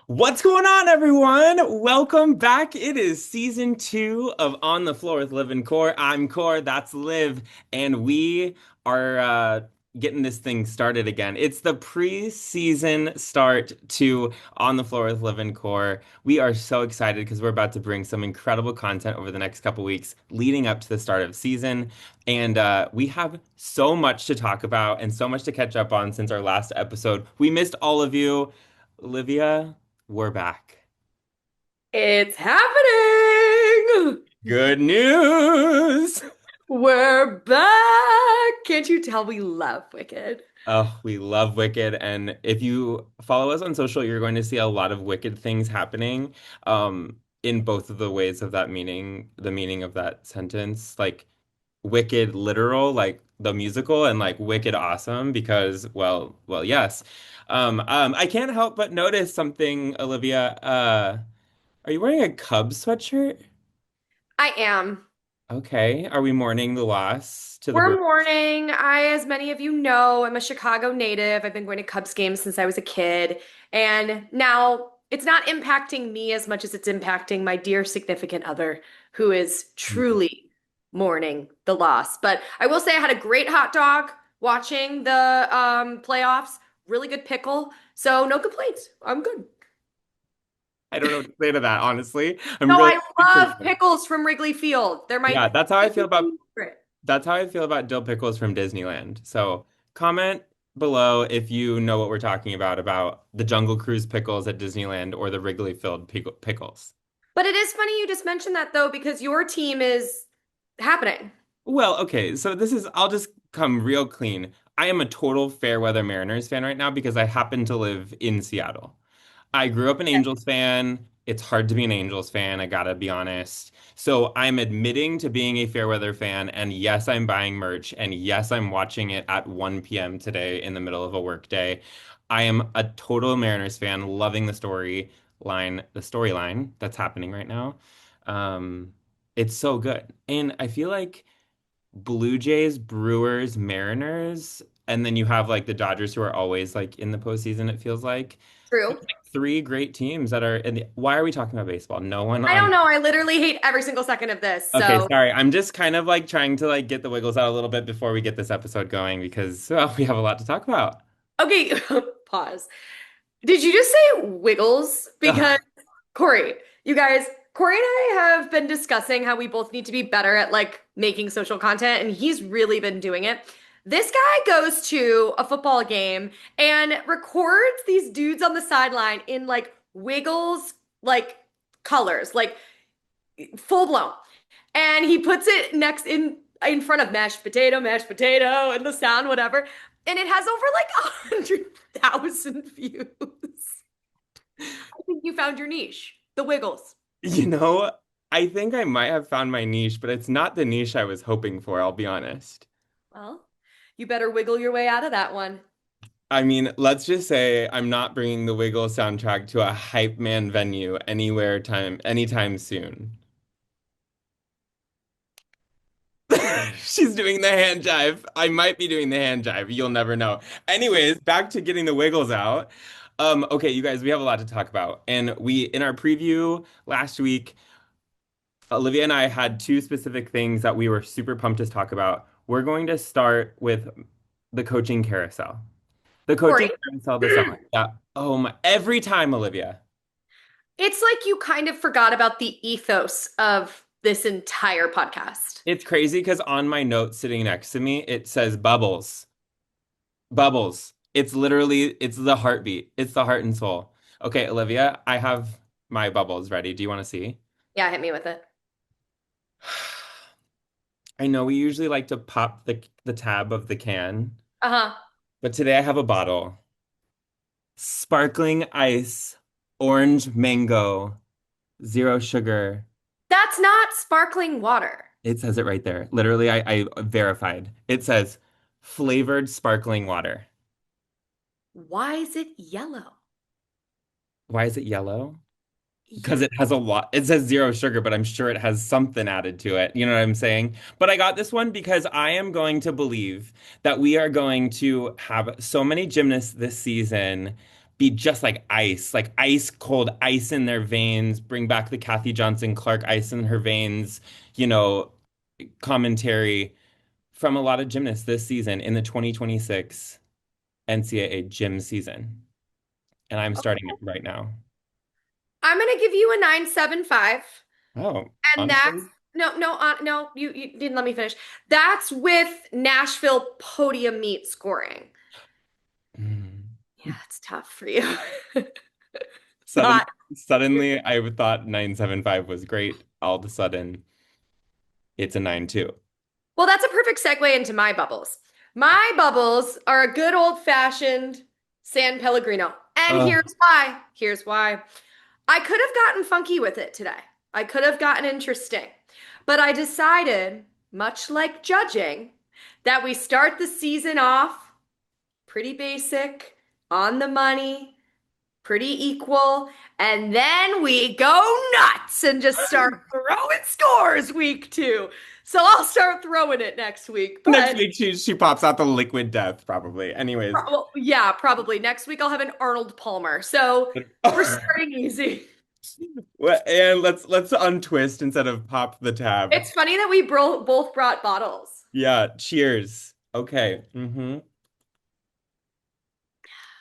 What's going on, everyone? Welcome back. It is season two of On the Floor with Liv and Cor. I'm Cor, that's Liv, and we are getting this thing started again. It's the preseason start to On the Floor with Liv and Cor. We are so excited because we're about to bring some incredible content over the next couple weeks leading up to the start of season. And we have so much to talk about and so much to catch up on since our last episode. We missed all of you. Olivia. We're back. It's happening! Good news. We're back! Can't you tell we love Wicked? Oh, we love Wicked. And if you follow us on social, you're going to see a lot of Wicked things happening in both of the ways of that meaning, the meaning of that sentence. Like Wicked literal, like the musical, and like Wicked awesome because, yes. I can't help but notice something, Olivia. Are you wearing a Cubs sweatshirt? I am. Okay. Are we mourning the loss to the We're Brewers? mourning. As many of you know, I'm a Chicago native. I've been going to Cubs games since I was a kid. And now it's not impacting me as much as it's impacting my dear significant other, who is truly mourning the loss. But I will say I had a great hot dog watching the playoffs. Really good pickle. So no complaints. I'm good. I don't know what to say to that, honestly. I'm No, really I happy for love you. pickles from Wrigley Field. They're my Yeah, favorite. that's how I feel about dill pickles from Disneyland. So comment below if you know what we're talking about the Jungle Cruise pickles at Disneyland or the Wrigley Field pickles. But it is funny you just mentioned that though, because your team is happening. Well, okay, so I'll just come real clean. I am a total Fairweather Mariners fan right now because I happen to live in Seattle. I grew up an Angels fan. It's hard to be an Angels fan, I gotta be honest. So I'm admitting to being a Fairweather fan, and yes, I'm buying merch, and yes, I'm watching it at 1 p.m. today in the middle of a work day. I am a total Mariners fan, loving the storyline that's happening right now. Um, it's so good. And I feel like Blue Jays, Brewers, Mariners, and then you have like the Dodgers who are always like in the postseason, it feels like. True. There's like three great teams that are in the. Why are we talking about baseball? No one I don't on. know. I literally hate every single second of this. Okay, So, sorry. I'm just kind of like trying to like get the wiggles out a little bit before we get this episode going because well, we have a lot to talk about. okay, pause. Did you just say wiggles? Because Ugh. Corey, you guys, Corey and I have been discussing how we both need to be better at like making social content, and he's really been doing it. This guy goes to a football game and records these dudes on the sideline in like wiggles, like colors, like full blown. And he puts it next in front of mashed potato, and the sound, whatever. And it has over like 100,000 views. I think you found your niche, the Wiggles. You know, I think I might have found my niche, but it's not the niche I was hoping for, I'll be honest. Well, you better wiggle your way out of that one. I mean, let's just say I'm not bringing the Wiggle soundtrack to a hype man venue anytime soon. She's doing the hand jive. I might be doing the hand jive. You'll never know. Anyways, back to getting the Wiggles out. Okay, you guys, we have a lot to talk about. And in our preview last week, Olivia and I had two specific things that we were super pumped to talk about. We're going to start with the coaching carousel. The coaching Corey, carousel this summer. Yeah. Oh my, every time, Olivia. it's like you kind of forgot about the ethos of this entire podcast. It's crazy because on my note sitting next to me, it says bubbles. Bubbles. It's the heartbeat. It's the heart and soul. Okay, Olivia, I have my bubbles ready. Do you want to see? Yeah, hit me with it. I know we usually like to pop the tab of the can, Uh-huh. but today I have a bottle. Sparkling ice, orange mango, zero sugar. That's not sparkling water. It says it right there. Literally, I verified. It says flavored sparkling water. Why is it yellow? Why is it yellow? Yeah. Because it has a lot. It says zero sugar, but I'm sure it has something added to it. You know what I'm saying? But I got this one because I am going to believe that we are going to have so many gymnasts this season be just like ice cold ice in their veins, bring back the Kathy Johnson Clark ice in her veins, you know, commentary from a lot of gymnasts this season in the 2026 NCAA gym season. And I'm starting it right now. I'm gonna give you a 9.75. Oh, And that's honestly? no, you didn't let me finish. That's with Nashville podium meet scoring. Mm. Yeah, it's tough for you. Sudden, Not. suddenly, I thought 975 was great. All of a sudden, it's a 9.2. Well, that's a perfect segue into my bubbles. My bubbles are a good old-fashioned San Pellegrino. And Ugh. here's why. Here's why. I could have gotten funky with it today. I could have gotten interesting. But I decided, much like judging, that we start the season off pretty basic, on the money, pretty equal, and then we go nuts and just start throwing scores week two. So I'll start throwing it next week. Next But week, she pops out the liquid death, probably. Anyways. well, yeah, probably next week I'll have an Arnold Palmer. So we're starting easy. Well, and let's untwist instead of pop the tab. It's funny that we both brought bottles. Yeah, cheers. Okay.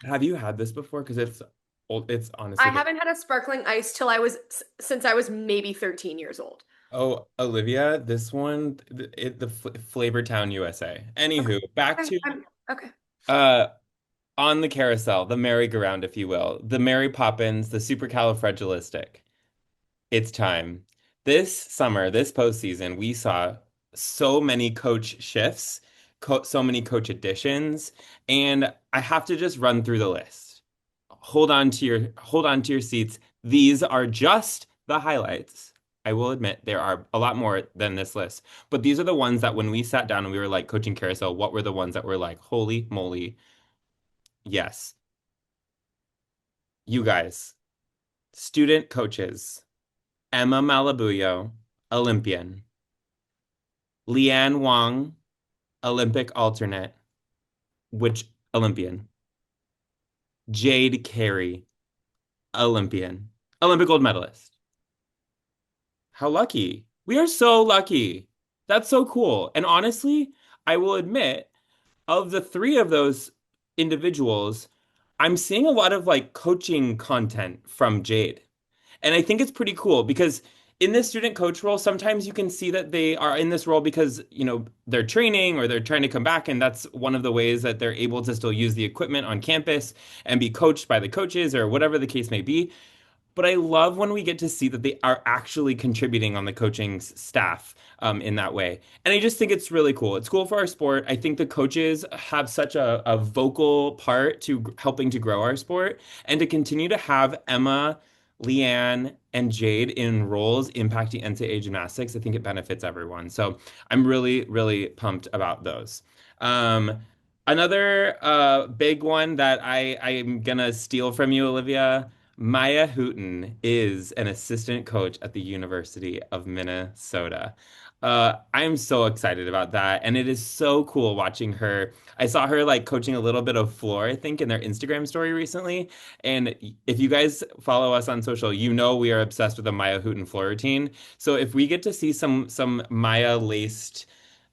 Have you had this before? Because it's old. It's I honestly good. haven't had a sparkling ice till I was since I was maybe 13 years old. Oh, Olivia, this one, the Flavor Town, USA. Okay, Anywho, back okay, to okay. uh on the carousel, the merry-go-round, if you will, the Mary Poppins, the supercalifragilistic. It's time. This summer, this postseason, we saw so many coach shifts, so many coach additions, and I have to just run through the list. Hold on to your seats. These are just the highlights. I will admit there are a lot more than this list, but these are the ones that when we sat down and we were like coaching carousel, what were the ones that were like, holy moly, yes. You guys, student coaches, Emma Malabuyo, Olympian. Leanne Wang, Olympic alternate, which Olympian. Jade Carey, Olympian, Olympic gold medalist. How lucky. We are so lucky. That's so cool. And honestly, I will admit, of the three of those individuals, I'm seeing a lot of like coaching content from Jade. And I think it's pretty cool because in this student coach role, sometimes you can see that they are in this role because, they're training or they're trying to come back. And that's one of the ways that they're able to still use the equipment on campus and be coached by the coaches or whatever the case may be. But I love when we get to see that they are actually contributing on the coaching staff in that way. And I just think it's really cool. It's cool for our sport. I think the coaches have such a vocal part to helping to grow our sport and to continue to have Emma, Leanne, and Jade in roles impacting NCAA gymnastics. I think it benefits everyone. So I'm really, really pumped about those. Um, Another big one that I'm gonna steal from you, Olivia. Maya Hooten is an assistant coach at the University of Minnesota. I'm so excited about that. And it is so cool watching her. I saw her like coaching a little bit of floor, I think, in their Instagram story recently. And if you guys follow us on social, you know we are obsessed with the Maya Hooten floor routine. So if we get to see some Maya laced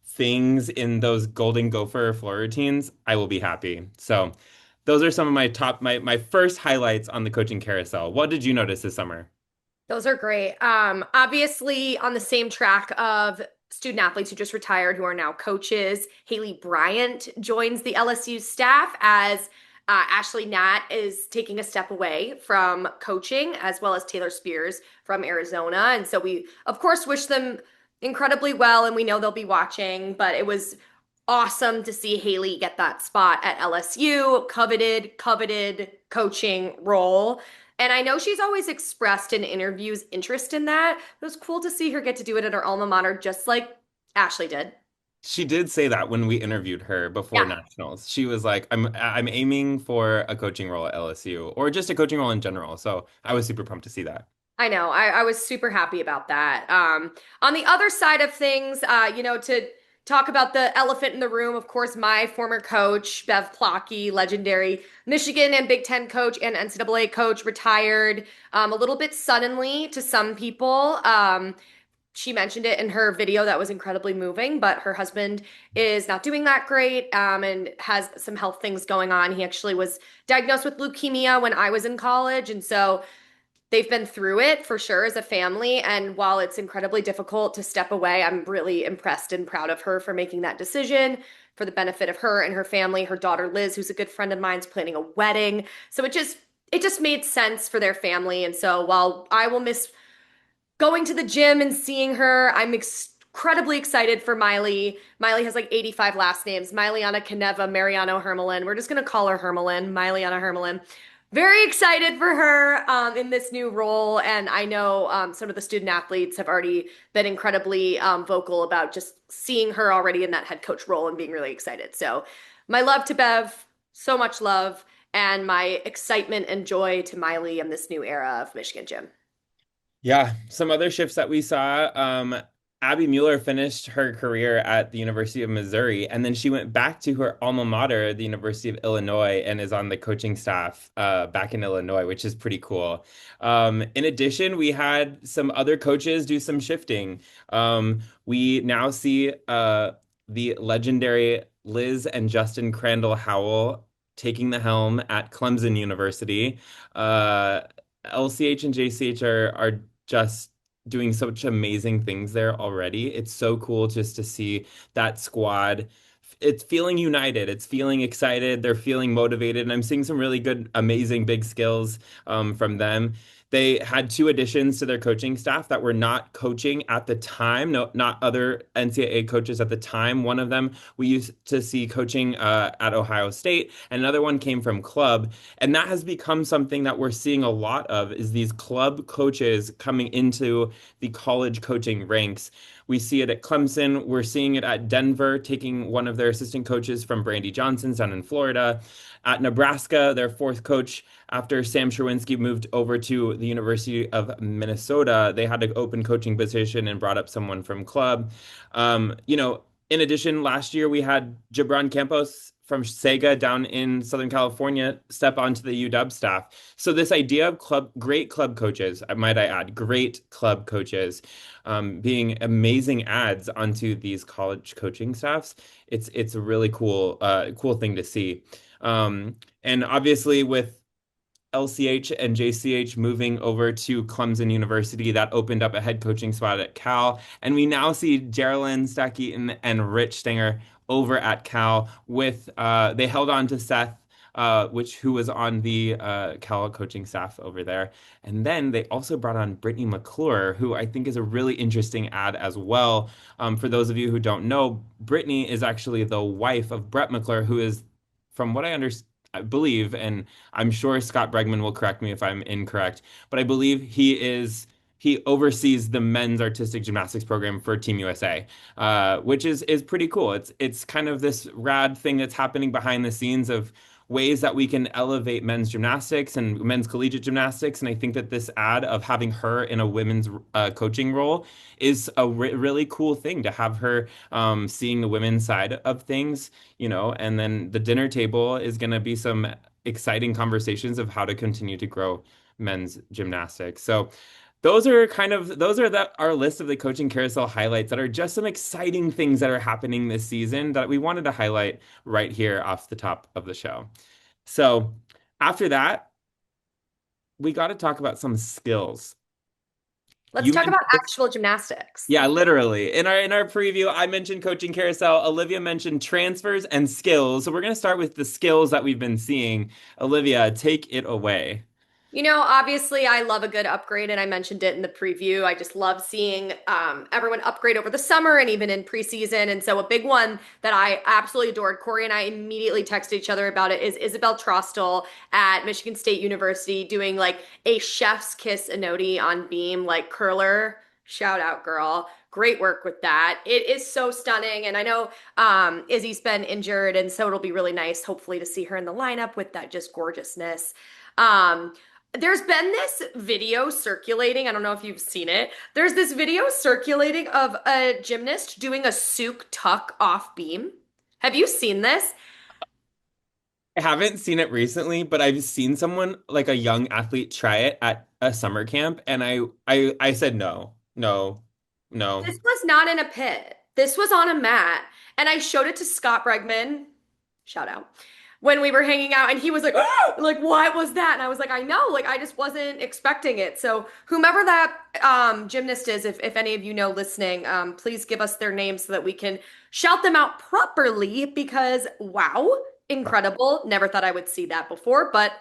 things in those Golden Gopher floor routines, I will be happy. So those are some of my first highlights on the coaching carousel. What did you notice this summer? Those are great. Obviously on the same track of student athletes who just retired who are now coaches. Haley Bryant joins the LSU staff as Ashley Natt is taking a step away from coaching, as well as Taylor Spears from Arizona. And so we, of course, wish them incredibly well, and we know they'll be watching, but it was awesome to see Haley get that spot at LSU, coveted coaching role. And I know she's always expressed in interviews interest in that. It was cool to see her get to do it at her alma mater, just like Ashley did. She did say that when we interviewed her before Yeah, nationals. She was like, I'm aiming for a coaching role at LSU or just a coaching role in general." So I was super pumped to see that. I know. I was super happy about that. On the other side of things, to talk about the elephant in the room. Of course, my former coach, Bev Plotky, legendary Michigan and Big Ten coach and NCAA coach, retired a little bit suddenly to some people. She mentioned it in her video that was incredibly moving, but her husband is not doing that great and has some health things going on. He actually was diagnosed with leukemia when I was in college. And so they've been through it for sure as a family. And while it's incredibly difficult to step away, I'm really impressed and proud of her for making that decision for the benefit of her and her family. Her daughter Liz, who's a good friend of mine, is planning a wedding. So it just made sense for their family. And so while I will miss going to the gym and seeing her, I'm incredibly excited for Miley. Miley has like 85 last names. Mileyana Caneva, Mariano Hermelin. We're just going to call her Hermelin, Mileyana Hermelin. Very excited for her in this new role. And I know some of the student athletes have already been incredibly vocal about just seeing her already in that head coach role and being really excited. So, my love to Bev, so much love, and my excitement and joy to Miley in this new era of Michigan Gym. Yeah, some other shifts that we saw. Abby Mueller finished her career at the University of Missouri, and then she went back to her alma mater, the University of Illinois, and is on the coaching staff back in Illinois, which is pretty cool. In addition, we had some other coaches do some shifting. We now see the legendary Liz and Justin Crandall Howell taking the helm at Clemson University. LCH and JCH are just doing such amazing things there already. It's so cool just to see that squad. It's feeling united. It's feeling excited. They're feeling motivated. And I'm seeing some really good, amazing big skills from them. They had two additions to their coaching staff that were not coaching at the time. No, not other NCAA coaches at the time. One of them we used to see coaching at Ohio State, and another one came from club. And that has become something that we're seeing a lot of is these club coaches coming into the college coaching ranks. We see it at Clemson. We're seeing it at Denver, taking one of their assistant coaches from Brandy Johnson's down in Florida. At Nebraska, their fourth coach, after Sam Sherwinski moved over to the University of Minnesota, they had an open coaching position and brought up someone from club. In addition, last year we had Gibran Campos from Sega down in Southern California step onto the UW staff. So this idea of great club coaches, might I add, great club coaches, being amazing adds onto these college coaching staffs, it's a really cool thing to see. And obviously with LCH and JCH moving over to Clemson University. That opened up a head coaching spot at Cal. And we now see Geraldine Stack-Eaton and Rich Stenger over at Cal with they held on to Seth, who was on the Cal coaching staff over there. And then they also brought on Brittany McClure, who I think is a really interesting ad as well. For those of you who don't know, Brittany is actually the wife of Brett McClure, who is, from what I understand, I believe, and I'm sure Scott Bregman will correct me if I'm incorrect, but I believe he oversees the men's artistic gymnastics program for Team USA, which is pretty cool. It's kind of this rad thing that's happening behind the scenes of ways that we can elevate men's gymnastics and men's collegiate gymnastics. And I think that this ad of having her in a women's coaching role is a really cool thing to have her seeing the women's side of things, and then the dinner table is going to be some exciting conversations of how to continue to grow men's gymnastics. So our list of the coaching carousel highlights that are just some exciting things that are happening this season that we wanted to highlight right here off the top of the show. So after that, we got to talk about some skills. Let's You talk mentioned about this. actual gymnastics. Yeah, literally. In our preview, I mentioned coaching carousel. Olivia mentioned transfers and skills. So we're going to start with the skills that we've been seeing. Olivia, take it away. Obviously, I love a good upgrade, and I mentioned it in the preview. I just love seeing everyone upgrade over the summer and even in preseason. And so, a big one that I absolutely adored, Corey and I immediately texted each other about it, is Isabel Trostel at Michigan State University doing like a chef's kiss Anoti on beam, like curler. Shout out, girl. Great work with that. It is so stunning. And I know Izzy's been injured, and so it'll be really nice, hopefully, to see her in the lineup with that just gorgeousness. Um, There's been this video circulating. I don't know if you've seen it. There's this video circulating of a gymnast doing a Souk tuck off beam. Have you seen this? I haven't seen it recently, but I've seen someone like a young athlete try it at a summer camp, and I said no, no, no. This was not in a pit. This was on a mat. And I showed it to Scott Bregman, shout out, when we were hanging out, and he was like, "Ah!" Like, what was that? And I was like, I know, like, I just wasn't expecting it. So whomever that gymnast is, if any of you know listening, please give us their name so that we can shout them out properly because wow, incredible. Never thought I would see that before, but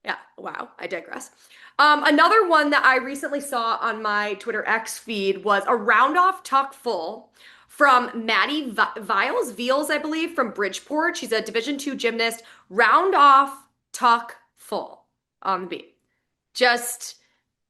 yeah, wow, I digress. Another one that I recently saw on my Twitter X feed was a round off tuck full from Maddie Viles, I believe, from Bridgeport. She's a Division II gymnast. Round off tuck full on the beat. Just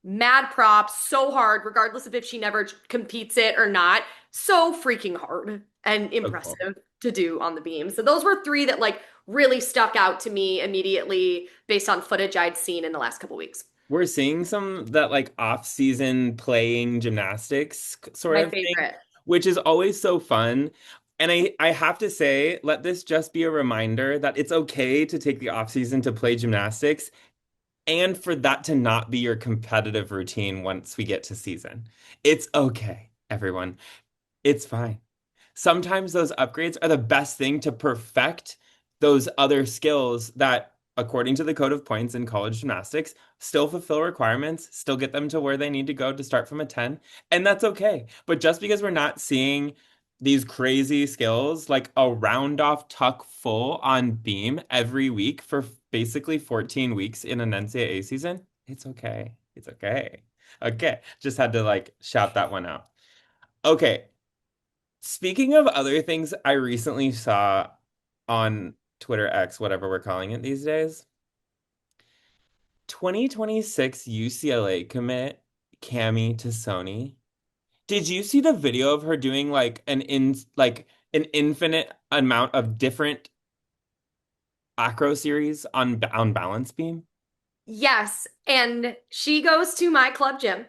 mad props, so hard, regardless of if she never competes it or not. So freaking hard and So cool. impressive to do on the beam. So those were three that like really stuck out to me immediately based on footage I'd seen in the last couple weeks. We're seeing some that like off-season playing gymnastics sort My of thing, favorite. which is always so fun. And I have to say, let this just be a reminder that it's okay to take the off-season to play gymnastics and for that to not be your competitive routine once we get to season. It's okay, everyone. It's fine. Sometimes those upgrades are the best thing to perfect those other skills that, according to the code of points in college gymnastics, still fulfill requirements, still get them to where they need to go to start from a 10. And that's okay. But just because we're not seeing these crazy skills like a round off tuck full on beam every week for basically 14 weeks in an NCAA season, it's okay. It's okay. Okay. Just had to like shout that one out. Okay. Speaking of other things I recently saw on Twitter X, whatever we're calling it these days, 2026 UCLA commit Cami to Sony. Did you see the video of her doing like an infinite amount of different acro series on balance beam? Yes, and she goes to my club gym,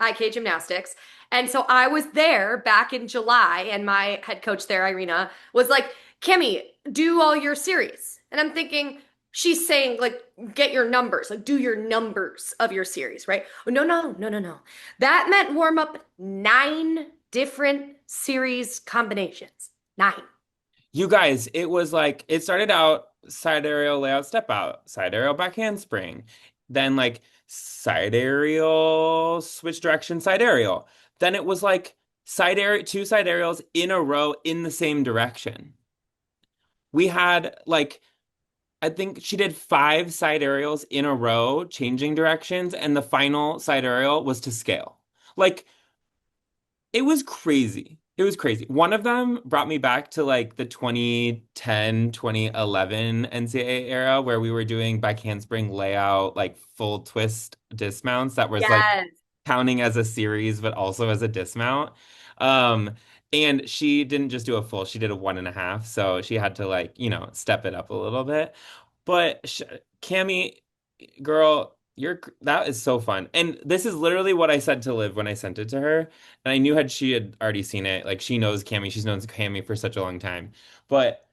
IK Gymnastics. And so I was there back in July, and my head coach there, Irina, was like, Kimmy, do all your series. And I'm thinking, she's saying, like, get your numbers, like, do your numbers of your series, right? Oh, no, no, no, no, no. That meant warm up 9 different series combinations. 9. You guys, it was like it started out side aerial layout step out, side aerial back handspring, then like side aerial switch direction side aerial. Then it was like side air two side aerials in a row in the same direction. We had like I think she did 5 side aerials in a row, changing directions, and the final side aerial was to scale. Like it was crazy. It was crazy. One of them brought me back to like the 2010, 2011 NCAA era where we were doing back handspring layout, like full twist dismounts that was like Yes. counting as a series, but also as a dismount. Um, and she didn't just do a full, she did a 1.5. So she had to like, step it up a little bit. But Cami, girl, that is so fun. And this is literally what I said to Liv when I sent it to her. And I knew she had already seen it. Like she knows Cami, she's known Cami for such a long time. But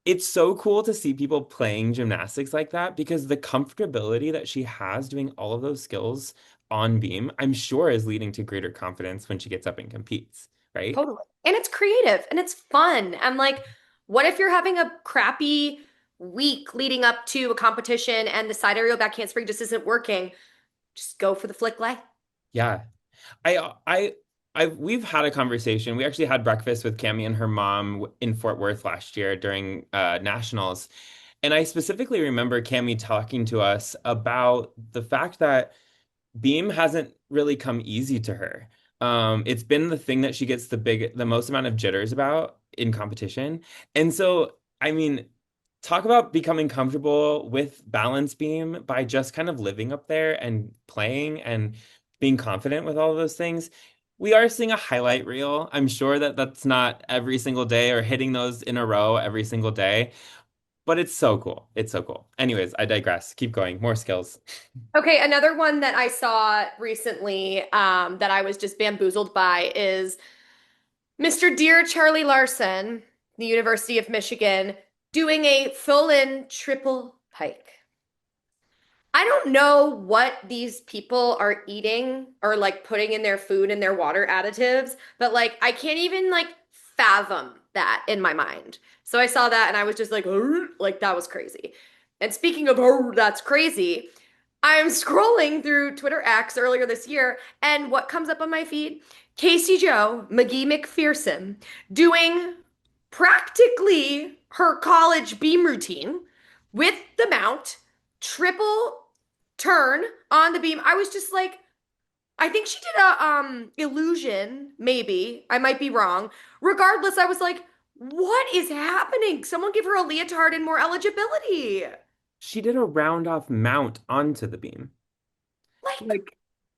it's so cool to see people playing gymnastics like that because the comfortability that she has doing all of those skills on beam, I'm sure is leading to greater confidence when she gets up and competes, right? Totally. And it's creative and it's fun. I'm like, what if you're having a crappy week leading up to a competition and the side aerial back handspring just isn't working? Just go for the flick lay. Yeah. We've had a conversation. We actually had breakfast with Cami and her mom in Fort Worth last year during nationals. And I specifically remember Cami talking to us about the fact that Beam hasn't really come easy to her. It's been the thing that she gets the most amount of jitters about in competition. And so, I mean, talk about becoming comfortable with balance beam by just kind of living up there and playing and being confident with all of those things. We are seeing a highlight reel. I'm sure that that's not every single day or hitting those in a row every single day, but it's so cool. It's so cool. Anyways, I digress. Keep going. More skills. Okay, another one that I saw recently that I was just bamboozled by is Mr. Dear Charlie Larson, the University of Michigan, doing a full-in triple pike. I don't know what these people are eating or like putting in their food and their water additives, but like I can't even like fathom that in my mind. So I saw that and I was just like, "Arr," like that was crazy. And speaking of, "Arr, that's crazy," I'm scrolling through Twitter X earlier this year, and what comes up on my feed? Casey Joe McGee McPherson doing practically her college beam routine with the mount, triple turn on the beam. I was just like, I think she did a illusion, maybe. I might be wrong. Regardless, I was like, what is happening? Someone give her a leotard and more eligibility. She did a round off mount onto the beam. Like, Like,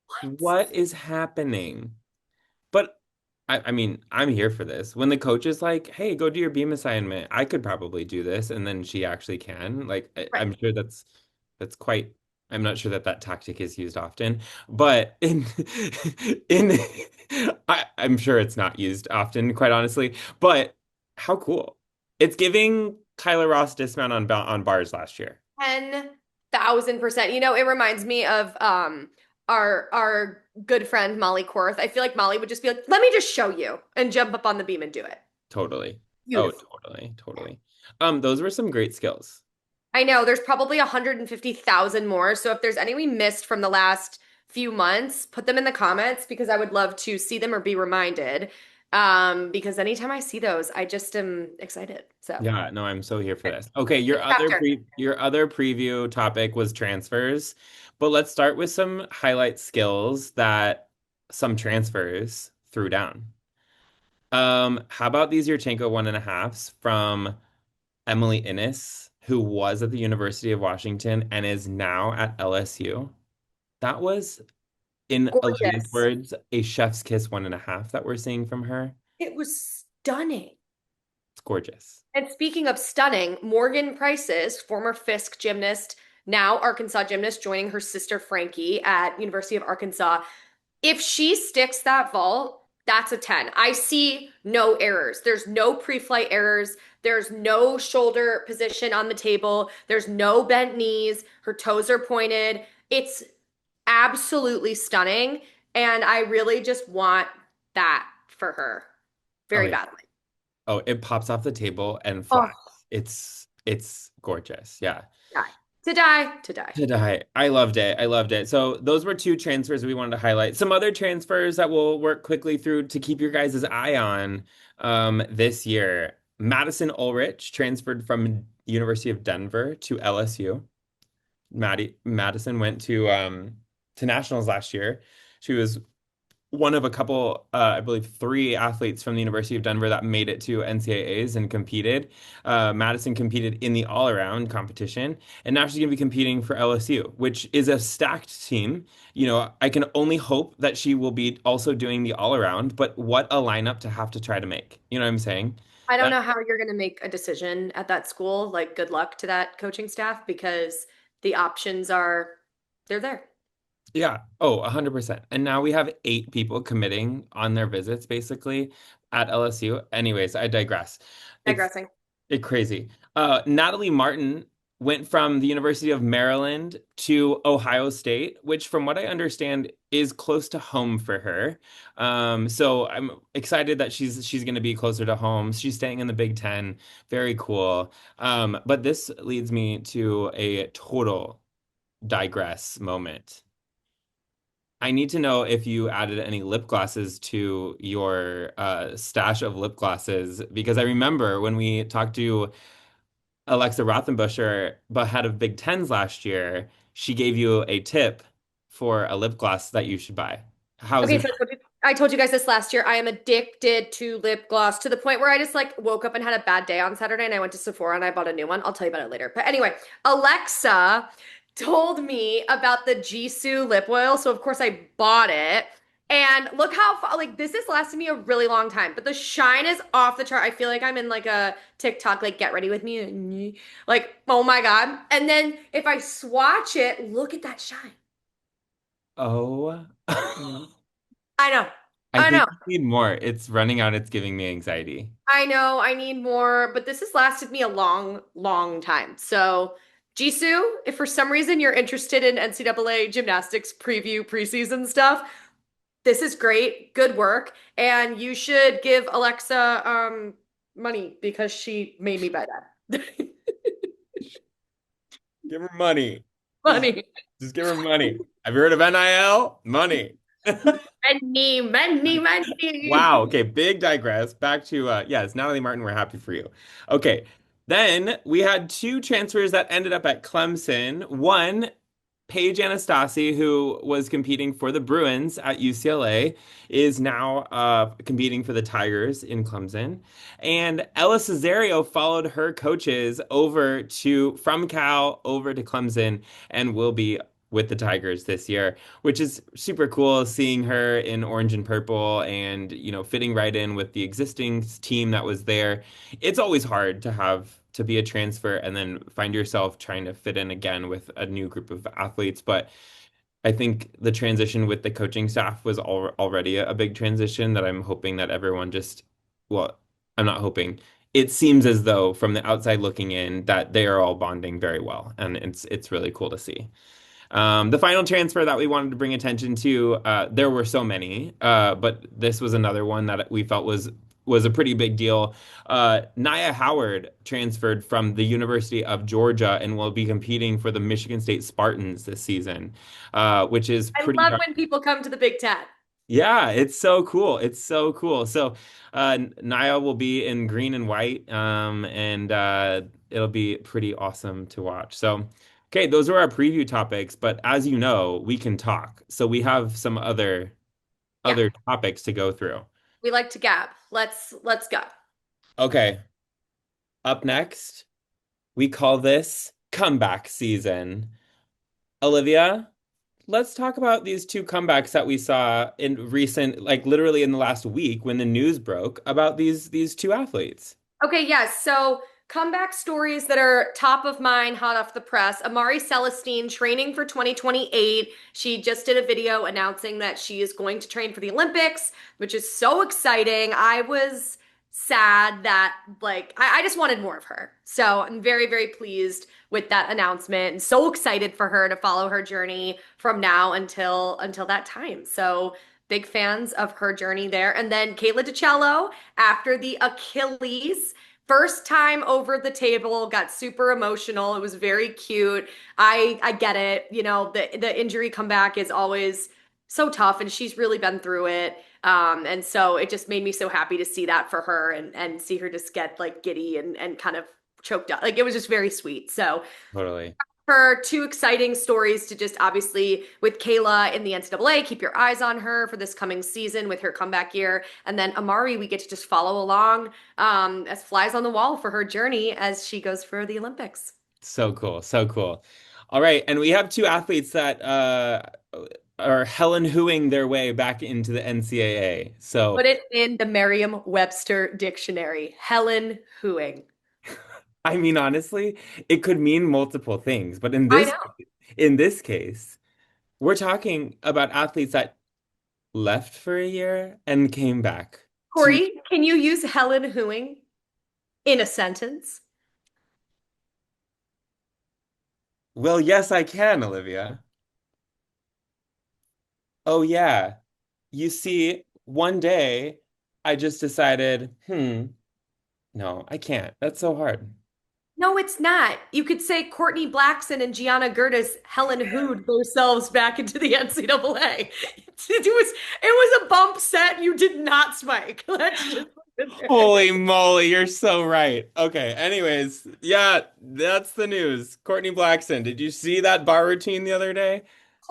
what? what is happening? But I mean, I'm here for this. When the coach is like, "Hey, go do your beam assignment," I could probably do this, and then she actually can. Like, Right. I'm sure that's quite. I'm not sure that that tactic is used often, but in I'm sure it's not used often, quite honestly. But how cool! It's giving Kyla Ross dismount on bars last year. 10,000%. You know, it reminds me of our good friend Molly Korth. I feel like Molly would just be like, "Let me just show you," and jump up on the beam and do it. Totally. Oh, Beautiful. totally, totally. Those were some great skills. I know there's probably 150,000 more. So if there's any we missed from the last few months, put them in the comments because I would love to see them or be reminded. Because anytime I see those, I just am excited. So Yeah, no, I'm so here for this. Okay, your next other chapter. preview topic was transfers, but let's start with some highlight skills that some transfers threw down. How about these Yurchenko 1.5s from Emily Innes, who was at the University of Washington and is now at LSU? That was, in Olivia's Gorgeous. words, a chef's kiss 1.5 that we're seeing from her. It was stunning. It's gorgeous. And speaking of stunning, Morgan Price's former Fisk gymnast, now Arkansas gymnast, joining her sister Frankie at University of Arkansas. If she sticks that vault, that's a 10. I see no errors. There's no pre-flight errors. There's no shoulder position on the table. There's no bent knees. Her toes are pointed. It's absolutely stunning. And I really just want that for her Oh very yeah. badly. Oh, it pops off the table and Oh, flies. It's gorgeous. Yeah. die. To die, to die. To die. I loved it. I loved it. So those were two transfers we wanted to highlight. Some other transfers that we'll work quickly through to keep your guys' eye on this year. Madison Ulrich transferred from University of Denver to LSU. Madison went to nationals last year. She was one of a couple, I believe, three athletes from the University of Denver that made it to NCAAs and competed. Madison competed in the all-around competition, and now she's going to be competing for LSU, which is a stacked team. You know, I can only hope that she will be also doing the all-around, but what a lineup to have to try to make. You know what I'm saying? I don't That know how you're going to make a decision at that school. Like, good luck to that coaching staff because the options are, they're there. Yeah. Oh, 100%. And now we have 8 people committing on their visits basically at LSU. Anyways, I digress. It's Digressing. crazy. Natalie Martin went from the University of Maryland to Ohio State, which from what I understand is close to home for her. So I'm excited that she's going to be closer to home. She's staying in the Big Ten. Very cool. But this leads me to a total digress moment. I need to know if you added any lip glosses to your stash of lip glosses because I remember when we talked to Alexa Rothenbuscher, but had of Big Tens last year, she gave you a tip for a lip gloss that you should buy. How's Okay, it so going? I told you guys this last year. I am addicted to lip gloss to the point where I just like woke up and had a bad day on Saturday and I went to Sephora and I bought a new one. I'll tell you about it later. But anyway, Alexa told me about the Jisoo lip oil. So of course I bought it. And look how far, like this has lasted me a really long time, but the shine is off the chart. I feel like I'm in like a TikTok, like get ready with me. Like, oh my God. And then if I swatch it, look at that shine. Oh. I know. I I think know. I need more. It's running out. It's giving me anxiety. I know. I need more, but this has lasted me a long, long time. So, Jisoo, if for some reason you're interested in NCAA gymnastics preview preseason stuff, this is great. Good work. And you should give Alexa money because she made me buy that. Give her money. Just, Money. just give her money. Have you heard of NIL? Money. Money, money, money. Wow. Okay. Big digress. Back to yes, Natalie Martin. We're happy for you. Okay. Then we had two transfers that ended up at Clemson. One, Paige Anastasi, who was competing for the Bruins at UCLA, is now competing for the Tigers in Clemson. And Ella Cesario followed her coaches over to from Cal over to Clemson and will be with the Tigers this year, which is super cool seeing her in orange and purple and, fitting right in with the existing team that was there. It's always hard to have to be a transfer and then find yourself trying to fit in again with a new group of athletes. But I think the transition with the coaching staff was already a big transition that I'm hoping that everyone just, well, I'm not hoping. It seems as though from the outside looking in that they are all bonding very well, and it's really cool to see. The final transfer that we wanted to bring attention to, there were so many, but this was another one that we felt was a pretty big deal. Nia Howard transferred from the University of Georgia and will be competing for the Michigan State Spartans this season, which is I pretty love darn. when people come to the Big Ten. Yeah, it's so cool. It's so cool. So, Nia will be in green and white, and it'll be pretty awesome to watch. So, okay, those are our preview topics, but as you know, we can talk. So we have some Yeah, other topics to go through. we like to gab. Let's go. Okay, up next, we call this comeback season. Olivia, let's talk about these two comebacks that we saw in recent, like literally in the last week when the news broke about these two athletes. Okay, yes. So comeback stories that are top of mind, hot off the press. Amari Celestine training for 2028. She just did a video announcing that she is going to train for the Olympics, which is so exciting. I was sad that I just wanted more of her. So I'm very, very pleased with that announcement and so excited for her to follow her journey from now until that time. So big fans of her journey there. And then Kayla DiCello after the Achilles. First time over the table, got super emotional. It was very cute. I get it. The injury comeback is always so tough, and she's really been through it. And so it just made me so happy to see that for her and see her just get like giddy and kind of choked up. Like it was just very sweet. So Totally. her two exciting stories to just obviously with Kayla in the NCAA, keep your eyes on her for this coming season with her comeback year. And then Amari, we get to just follow along as flies on the wall for her journey as she goes for the Olympics. So cool. So cool. All right, and we have two athletes that are Helen hooing their way back into the NCAA. So, Put it in the Merriam-Webster dictionary. Helen hooing. I mean, honestly, it could mean multiple things, but I know. in this case, we're talking about athletes that left for a year and came back to, Corey, can you use Helen hooing in a sentence? well, yes, I can, Olivia. Oh, yeah. You see, one day I just decided, no, I can't. That's so hard. No, it's not. You could say Courtney Blackson and Gianna Gertis Helen hooed themselves back into the NCAA. It was a bump set you did not spike. Let's just put it there. Holy moly, you're so right. Okay, anyways, yeah, that's the news. Courtney Blackson, did you see that bar routine the other day?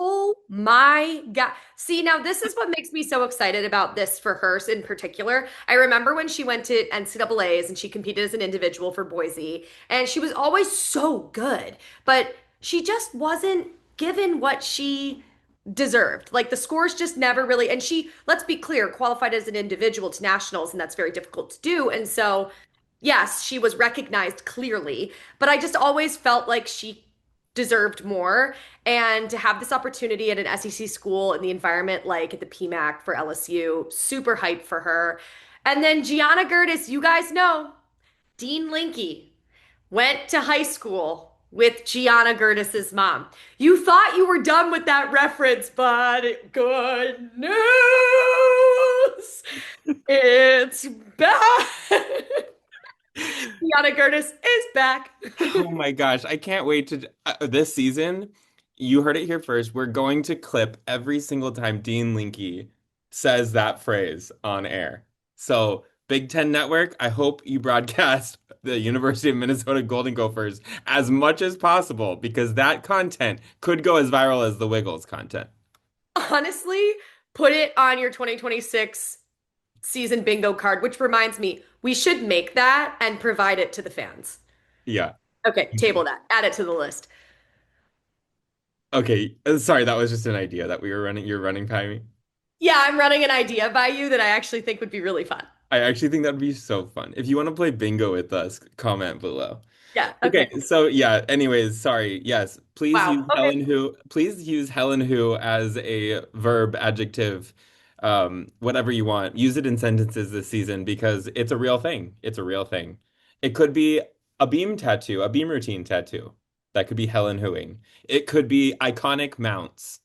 Oh my God. See, now this is what makes me so excited about this for her in particular. I remember when she went to NCAAs and she competed as an individual for Boise, and she was always so good, but she just wasn't given what she deserved. Like the scores just never really, and she, let's be clear, qualified as an individual to nationals, and that's very difficult to do. And so, yes, she was recognized clearly, but I just always felt like she deserved more. And to have this opportunity at an SEC school in the environment like at the PMAC for LSU, super hyped for her. And then Gianna Gertis, you guys know, Dean Linke went to high school with Gianna Gertis's mom. You thought you were done with that reference, but good news! It's back! Gianna Gertis is back. Oh my gosh, I can't wait to this season. You heard it here first. We're going to clip every single time Dean Linke says that phrase on air. So, Big Ten Network, I hope you broadcast the University of Minnesota Golden Gophers as much as possible because that content could go as viral as the Wiggles content. Honestly, put it on your 2026 season bingo card, which reminds me, we should make that and provide it to the fans. Yeah. Okay, table that. Add it to the list. Okay, sorry, that was just an idea that we were running. You're running by me. Yeah, I'm running an idea by you that I actually think would be really fun. I actually think that'd be so fun. If you want to play bingo with us, comment below. Yeah, Okay, okay. so yeah, anyways, sorry. Yes, Wow. Okay. please use Helen who as a verb, adjective, whatever you want. Use it in sentences this season because it's a real thing. It's a real thing. It could be a beam tattoo, a beam routine tattoo. That could be Helen hooing. It could be iconic mounts.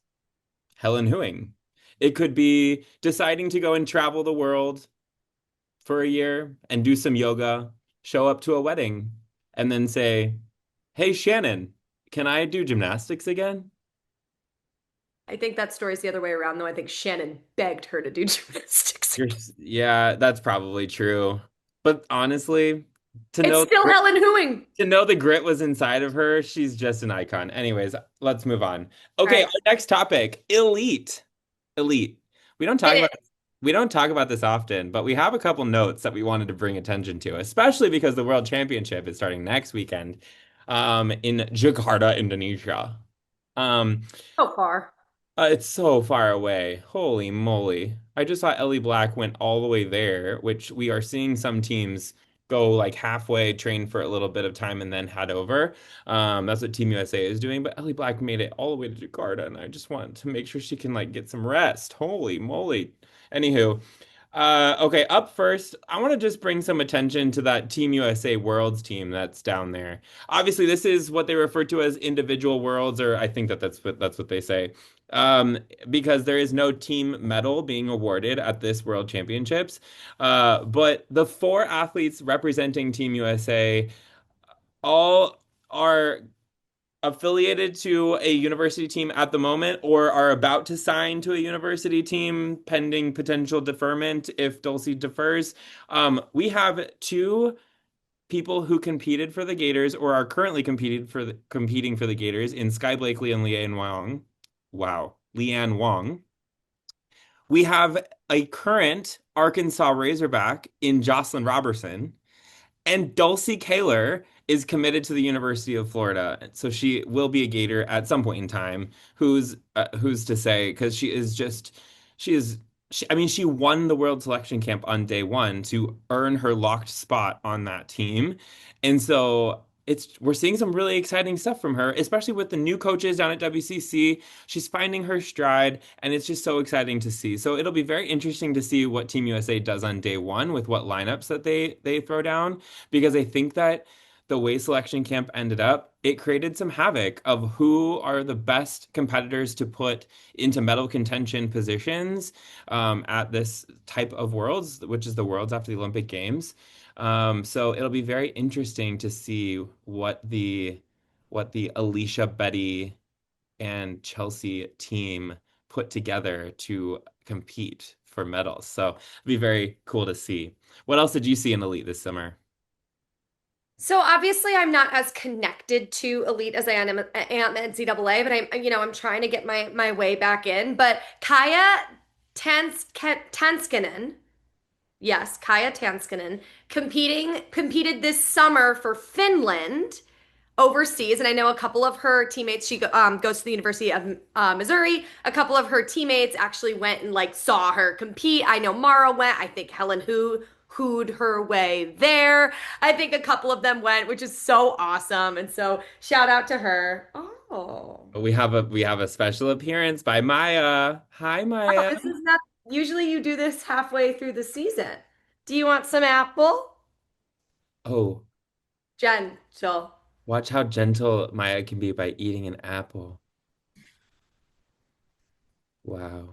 Helen hooing. It could be deciding to go and travel the world for a year and do some yoga, show up to a wedding, and then say, "Hey, Shannon, can I do gymnastics again?" I think that story's the other way around, though. I think Shannon begged her to do gymnastics. Yeah, that's probably true. But honestly, to It's know still Helen Hooing. to know the grit was inside of her, she's just an icon. Anyways, let's move on. All Okay, our right. next topic, elite. Elite. We don't talk Hit about it. we don't talk about this often, but we have a couple notes that we wanted to bring attention to, especially because the World Championship is starting next weekend, in Jakarta, Indonesia. Um, So far. it's so far away. Holy moly. I just saw Ellie Black went all the way there, which we are seeing some teams go like halfway, train for a little bit of time, and then head over. That's what Team USA is doing. But Ellie Black made it all the way to Jakarta, and I just want to make sure she can like get some rest. Holy moly. Anywho, okay, up first, I want to just bring some attention to that Team USA Worlds team that's down there. Obviously, this is what they refer to as individual worlds, or I think that that's what they say. Um, because there is no team medal being awarded at this World Championships. But the four athletes representing Team USA all are affiliated to a university team at the moment or are about to sign to a university team pending potential deferment if Dulcie defers. We have two people who competed for the Gators or are currently competing for the Gators in Sky Blakely and Leanne Wong. Wow, Leanne Wong. We have a current Arkansas Razorback in Jocelyn Robertson. And Dulcie Kaler is committed to the University of Florida, so she will be a Gator at some point in time. Who's to say? Because she is I mean she won the World Selection Camp on day one to earn her locked spot on that team, and so we're seeing some really exciting stuff from her, especially with the new coaches down at WCC. She's finding her stride, and it's just so exciting to see. So it'll be very interesting to see what Team USA does on day one with what lineups that they throw down because I think that the way selection camp ended up, it created some havoc of who are the best competitors to put into medal contention positions at this type of worlds, which is the worlds after the Olympic Games. So it'll be very interesting to see what the Alicia, Betty, and Chelsea team put together to compete for medals. So it'll be very cool to see. What else did you see in Elite this summer? So obviously I'm not as connected to Elite as I am NCAA, but I'm trying to get my way back in. But Tanskinen, yes, Kaya Tanskinen competed this summer for Finland overseas, and I know a couple of her teammates. She goes to the University of Missouri. A couple of her teammates actually went and like saw her compete. I know Mara went. I think Helen Hu hooed her way there. I think a couple of them went, which is so awesome. And so shout out to her. Oh, We have a special appearance by Maya. Hi, wow, Maya. this is not usually you do this halfway through the season. Do you want some apple? Oh, Gentle. watch how gentle Maya can be by eating an apple. Wow.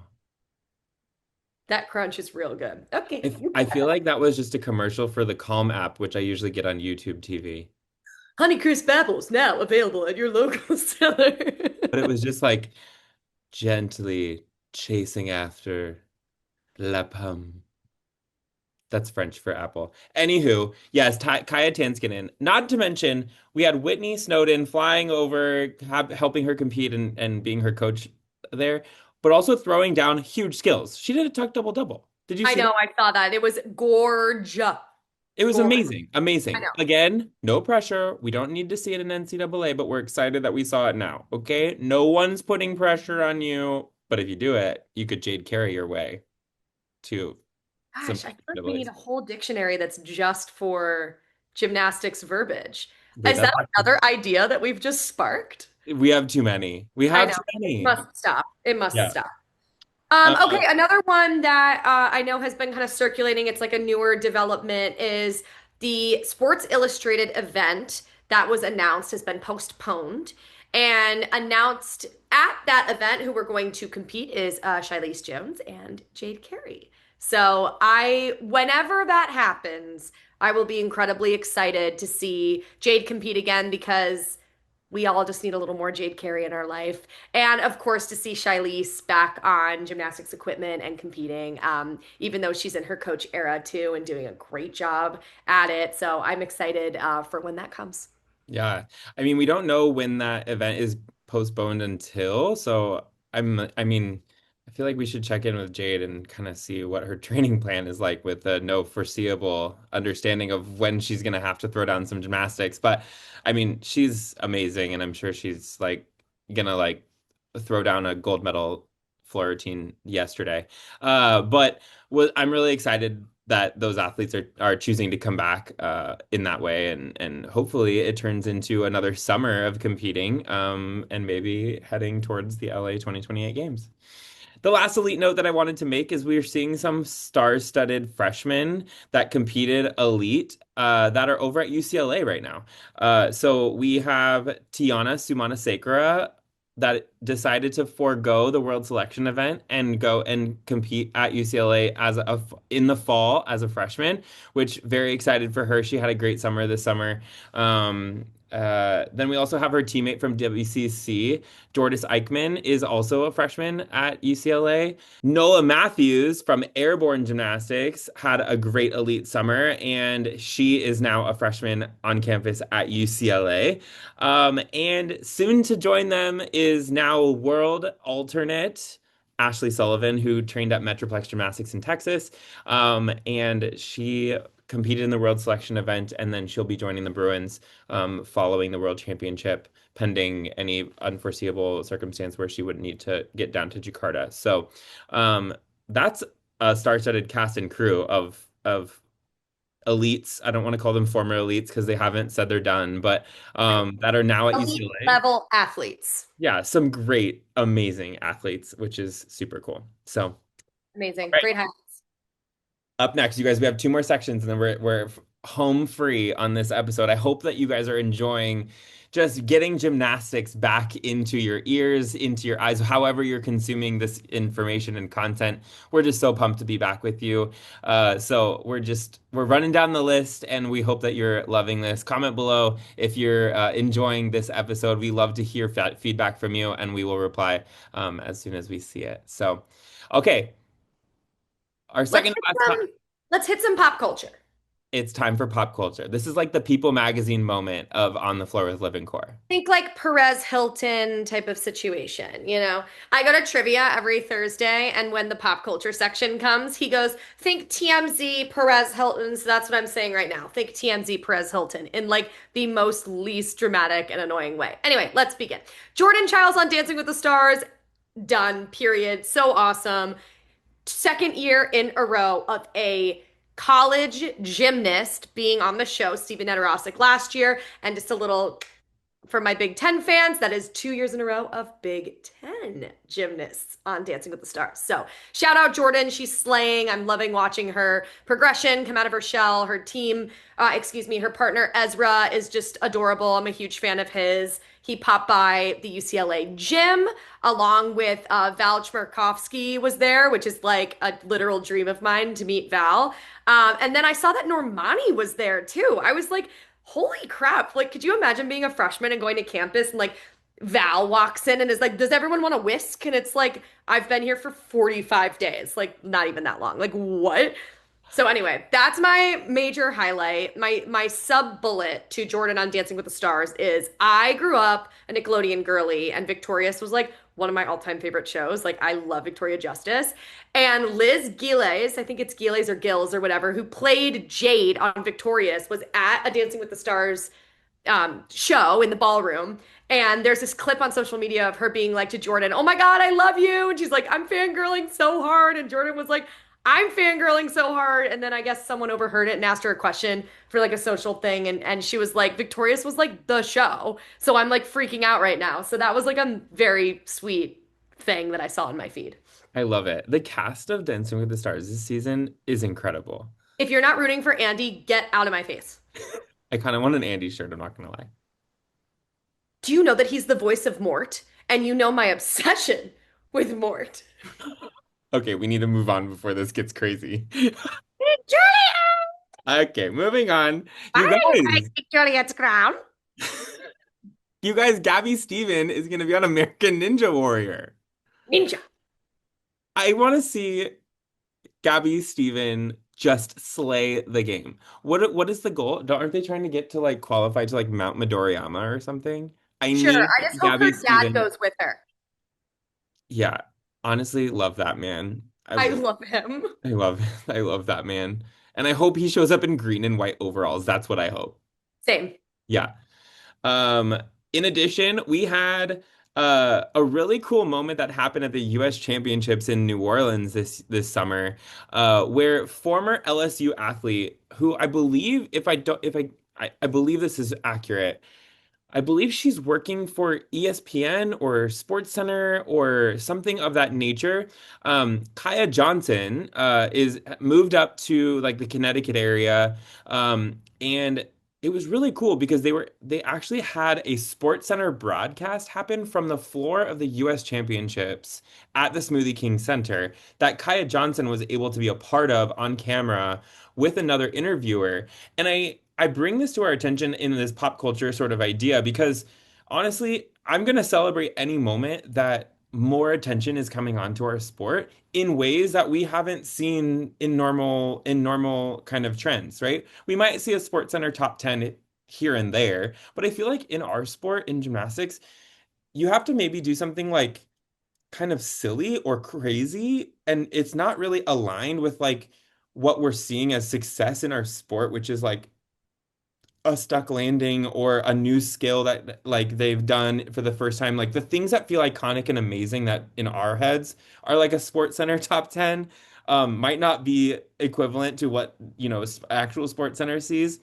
That crunch is real good. Okay, If you I feel like that was just a commercial for the Calm app, which I usually get on YouTube TV. Honeycrisp apples now available at your local seller. But it was just like gently chasing after la pomme. That's French for apple. Anywho, yes, Kaya Tanskinen. Not to mention, we had Whitney Snowden flying over, helping her compete and being her coach there, but also throwing down huge skills. She did a tuck double double. Did you I see know, that? I saw that. It was gorgeous. It was Gorgeous. amazing. I Amazing. know. Again, no pressure. We don't need to see it in NCAA, but we're excited that we saw it now. Okay? No one's putting pressure on you, but if you do it, you could Jade carry your way to some Gosh, I feel like we need NCAAs. a whole dictionary that's just for gymnastics verbiage. Wait, Is that's that another idea that we've just sparked? we have too many. We I have know. too It many. must stop. It must Yeah. stop. Uh, Okay, another one that I know has been kind of circulating, it's like a newer development, is the Sports Illustrated event that was announced has been postponed. And announced at that event who we're going to compete is Shilese Jones and Jade Carey. So whenever that happens, I will be incredibly excited to see Jade compete again because we all just need a little more Jade Carey in our life. And of course, to see Shilese back on gymnastics equipment and competing, even though she's in her coach era too and doing a great job at it. So I'm excited for when that comes. yeah. I mean, we don't know when that event is postponed until, so I mean, I feel like we should check in with Jade and kind of see what her training plan is like with no foreseeable understanding of when she's gonna have to throw down some gymnastics. But I mean, she's amazing and I'm sure she's like gonna like throw down a gold medal floor routine yesterday. But I'm really excited that those athletes are choosing to come back in that way, and hopefully it turns into another summer of competing, and maybe heading towards the LA 2028 games. The last elite note that I wanted to make is we're seeing some star-studded freshmen that competed elite that are over at UCLA right now. So we have Tiana Sumana that decided to forego the World Selection event and go and compete at UCLA in the fall as a freshman, which very excited for her. She had a great summer this summer. Then we also have her teammate from WCC, Jordis Eichmann, is also a freshman at UCLA. Nola Matthews from Airborne Gymnastics had a great elite summer, and she is now a freshman on campus at UCLA. And soon to join them is now world alternate Ashley Sullivan, who trained at Metroplex Gymnastics in Texas. And she competed in the World Selection event, and then she'll be joining the Bruins following the World Championship, pending any unforeseeable circumstance where she would need to get down to Jakarta. So that's a star-studded cast and crew of elites. I don't want to call them former elites because they haven't said they're done, but that are now at Elite UCLA. level athletes. Yeah, some great, amazing athletes, which is super cool. So, all Amazing. right. Great highlights. Up next, you guys, we have two more sections and then we're home free on this episode. I hope that you guys are enjoying just getting gymnastics back into your ears, into your eyes, however you're consuming this information and content. We're just so pumped to be back with you. So we're running down the list and we hope that you're loving this. Comment below if you're enjoying this episode. We love to hear feedback from you and we will reply as soon as we see it. So, okay. Our Let's second hit last some let's hit some pop culture. It's time for pop culture. This is like the People magazine moment of On the Floor with Liv and Cor. Think like Perez Hilton type of situation, you know? I go to trivia every Thursday, and when the pop culture section comes, he goes, think TMZ Perez Hilton. So that's what I'm saying right now. Think TMZ Perez Hilton in like the most least dramatic and annoying way. Anyway, let's begin. Jordan Childs on Dancing with the Stars, done, period. So awesome. Second year in a row of a college gymnast being on the show, Steven Nedorosik last year, and just a little for my Big Ten fans, that is 2 years in a row of Big Ten gymnasts on Dancing with the Stars. So shout out Jordan. She's slaying. I'm loving watching her progression come out of her shell. Her team, her partner Ezra is just adorable. I'm a huge fan of his. He popped by the UCLA gym along with Val Chmerkovsky was there, which is like a literal dream of mine to meet Val. And then I saw that Normani was there too. I was like, holy crap. Like, could you imagine being a freshman and going to campus and like Val walks in and is like, does everyone want to whisk? And it's like, I've been here for 45 days. Like, not even that long. Like, what? So anyway, that's my major highlight. My sub bullet to Jordan on Dancing with the Stars is I grew up a Nickelodeon girly and Victorious was like one of my all-time favorite shows. Like I love Victoria Justice. And Liz Giles, I think it's Giles or Gills or whatever, who played Jade on Victorious, was at a Dancing with the Stars show in the ballroom. And there's this clip on social media of her being like to Jordan, "Oh my God, I love you." And she's like, "I'm fangirling so hard." And Jordan was like, "I'm fangirling so hard." And then I guess someone overheard it and asked her a question for like a social thing. And she was like, Victorious was like the show. So I'm like freaking out right now. So that was like a very sweet thing that I saw in my feed. I love it. The cast of Dancing with the Stars this season is incredible. If you're not rooting for Andy, get out of my face. I kind of want an Andy shirt, I'm not gonna lie. Do you know that he's the voice of Mort? And you know my obsession with Mort. Okay, we need to move on before this gets crazy. Julia! Okay, moving on. You I guys, like Juliet's crown. you guys, Gabby Steven is gonna be on American Ninja Warrior. Ninja. I want to see Gabby Steven just slay the game. What is the goal? Aren't they trying to get to like qualify to like Mount Midoriyama or something? I Sure. need I just hope her Gabby dad Steven. goes with her. Yeah, honestly, love that man. I love him. I love I love that man. And I hope he shows up in green and white overalls. That's what I hope. Same. Yeah. Um, in addition, we had a really cool moment that happened at the US Championships in New Orleans this summer, where former LSU athlete, who I believe, if I don't, if I believe this is accurate, I believe she's working for ESPN or SportsCenter or something of that nature. Kaya Johnson is moved up to like the Connecticut area, and it was really cool because they actually had a SportsCenter broadcast happen from the floor of the U.S. Championships at the Smoothie King Center that Kaya Johnson was able to be a part of on camera with another interviewer. And I bring this to our attention in this pop culture sort of idea because honestly, I'm going to celebrate any moment that more attention is coming onto our sport in ways that we haven't seen in normal kind of trends, right? We might see a Sports Center top 10 here and there, but I feel like in our sport in gymnastics, you have to maybe do something like kind of silly or crazy and it's not really aligned with like what we're seeing as success in our sport, which is like a stuck landing or a new skill that like they've done for the first time. Like the things that feel iconic and amazing that in our heads are like a Sports Center top 10 might not be equivalent to what, actual Sports Center sees.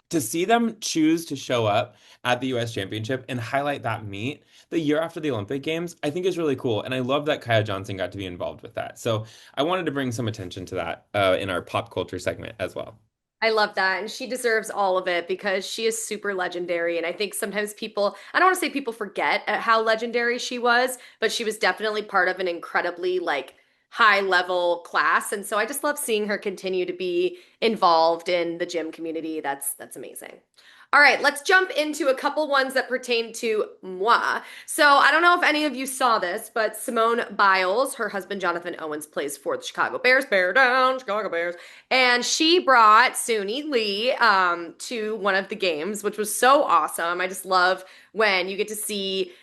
To see them choose to show up at the US Championship and highlight that meet the year after the Olympic Games, I think is really cool. And I love that Kaya Johnson got to be involved with that. So I wanted to bring some attention to that in our pop culture segment as well. I love that. And she deserves all of it because she is super legendary. And I think sometimes people, I don't want to say people forget how legendary she was, but she was definitely part of an incredibly like high level class. And so I just love seeing her continue to be involved in the gym community. That's amazing. All right, let's jump into a couple ones that pertain to moi. So I don't know if any of you saw this, but Simone Biles, her husband Jonathan Owens, plays for the Chicago Bears. Bear down, Chicago Bears. And she brought Suni Lee to one of the games, which was so awesome. I just love when you get to see,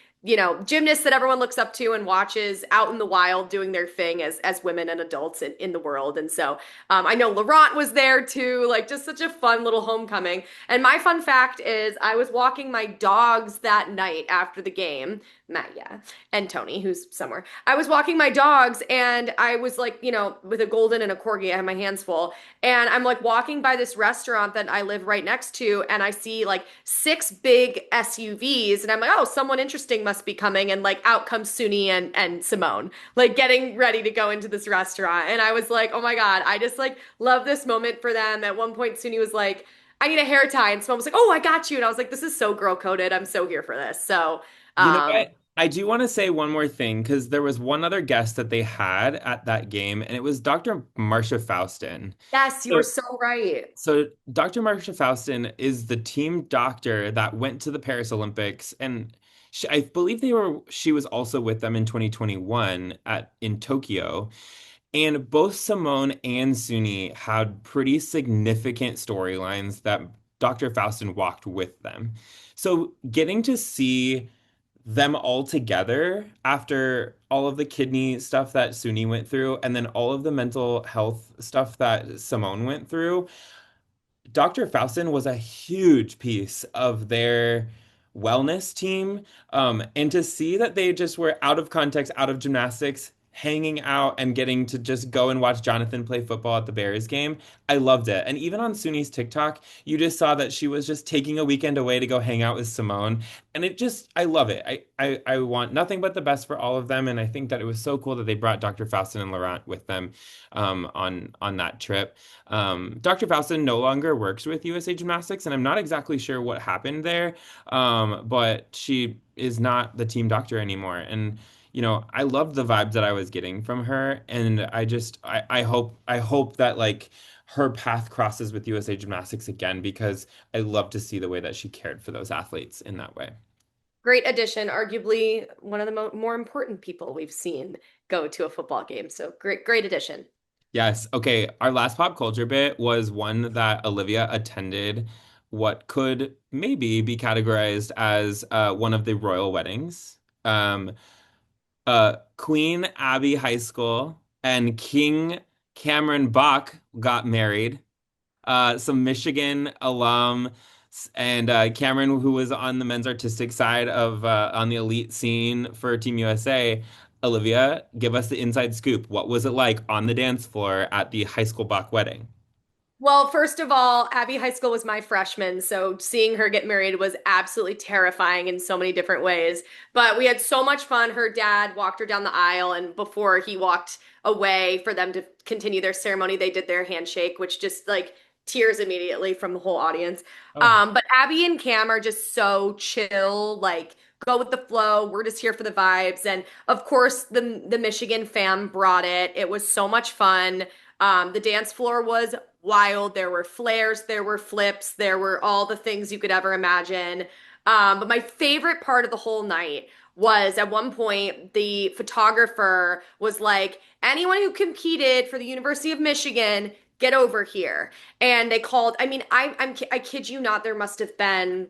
gymnasts that everyone looks up to and watches out in the wild doing their thing as women and adults in the world. And so I know Laurent was there too, like just such a fun little homecoming. And my fun fact is I was walking my dogs that night after the game, Maya and Tony, who's somewhere. I was walking my dogs and I was like, with a golden and a corgi, I had my hands full. And I'm like walking by this restaurant that I live right next to, and I see like six big SUVs, and I'm like, oh, someone interesting must be coming. And like out comes Suni and Simone, like getting ready to go into this restaurant. And I was like, oh my God, I just like love this moment for them. At one point, Suni was like, I need a hair tie. And Simone was like, oh, I got you. And I was like, this is so girl coded. I'm so here for this. So, You know um, what? I do want to say one more thing because there was one other guest that they had at that game, and it was Dr. Marcia Faustin. yes, you were So, so right. so Dr. Marcia Faustin is the team doctor that went to the Paris Olympics, and I believe she was also with them in 2021 in Tokyo. And both Simone and Suni had pretty significant storylines that Dr. Faustin walked with them. So getting to see them all together after all of the kidney stuff that Suni went through, and then all of the mental health stuff that Simone went through, Dr. Faustin was a huge piece of their wellness team. And to see that they just were out of context, out of gymnastics, hanging out and getting to just go and watch Jonathan play football at the Bears game, I loved it. And even on Suni's TikTok, you just saw that she was just taking a weekend away to go hang out with Simone. And I love it. I want nothing but the best for all of them. And I think that it was so cool that they brought Dr. Faustin and Laurent with them on that trip. Dr. Faustin no longer works with USA Gymnastics, and I'm not exactly sure what happened there, but she is not the team doctor anymore. And I loved the vibes that I was getting from her, and I hope that like her path crosses with USA Gymnastics again because I love to see the way that she cared for those athletes in that way. Great addition, arguably one of the more important people we've seen go to a football game. So great, great addition. Yes. Okay. Our last pop culture bit was one that Olivia attended what could maybe be categorized as one of the royal weddings. Um, Queen Abbey High School and King Cameron Bach got married. Some Michigan alum and Cameron, who was on the men's artistic side of on the elite scene for Team USA. Olivia, give us the inside scoop. What was it like on the dance floor at the high school Bach wedding? Well, first of all, Abbey High School was my freshman, so seeing her get married was absolutely terrifying in so many different ways. But we had so much fun. Her dad walked her down the aisle, and before he walked away for them to continue their ceremony, they did their handshake, which just like tears immediately from the whole audience. Oh, But Abby and Cam are just so chill, like go with the flow. We're just here for the vibes. And of course, the Michigan fam brought it. It was so much fun. The dance floor was wild. There were flares, there were flips, there were all the things you could ever imagine. But my favorite part of the whole night was at one point the photographer was like, anyone who competed for the University of Michigan, get over here. And they called, I mean, I kid you not, there must have been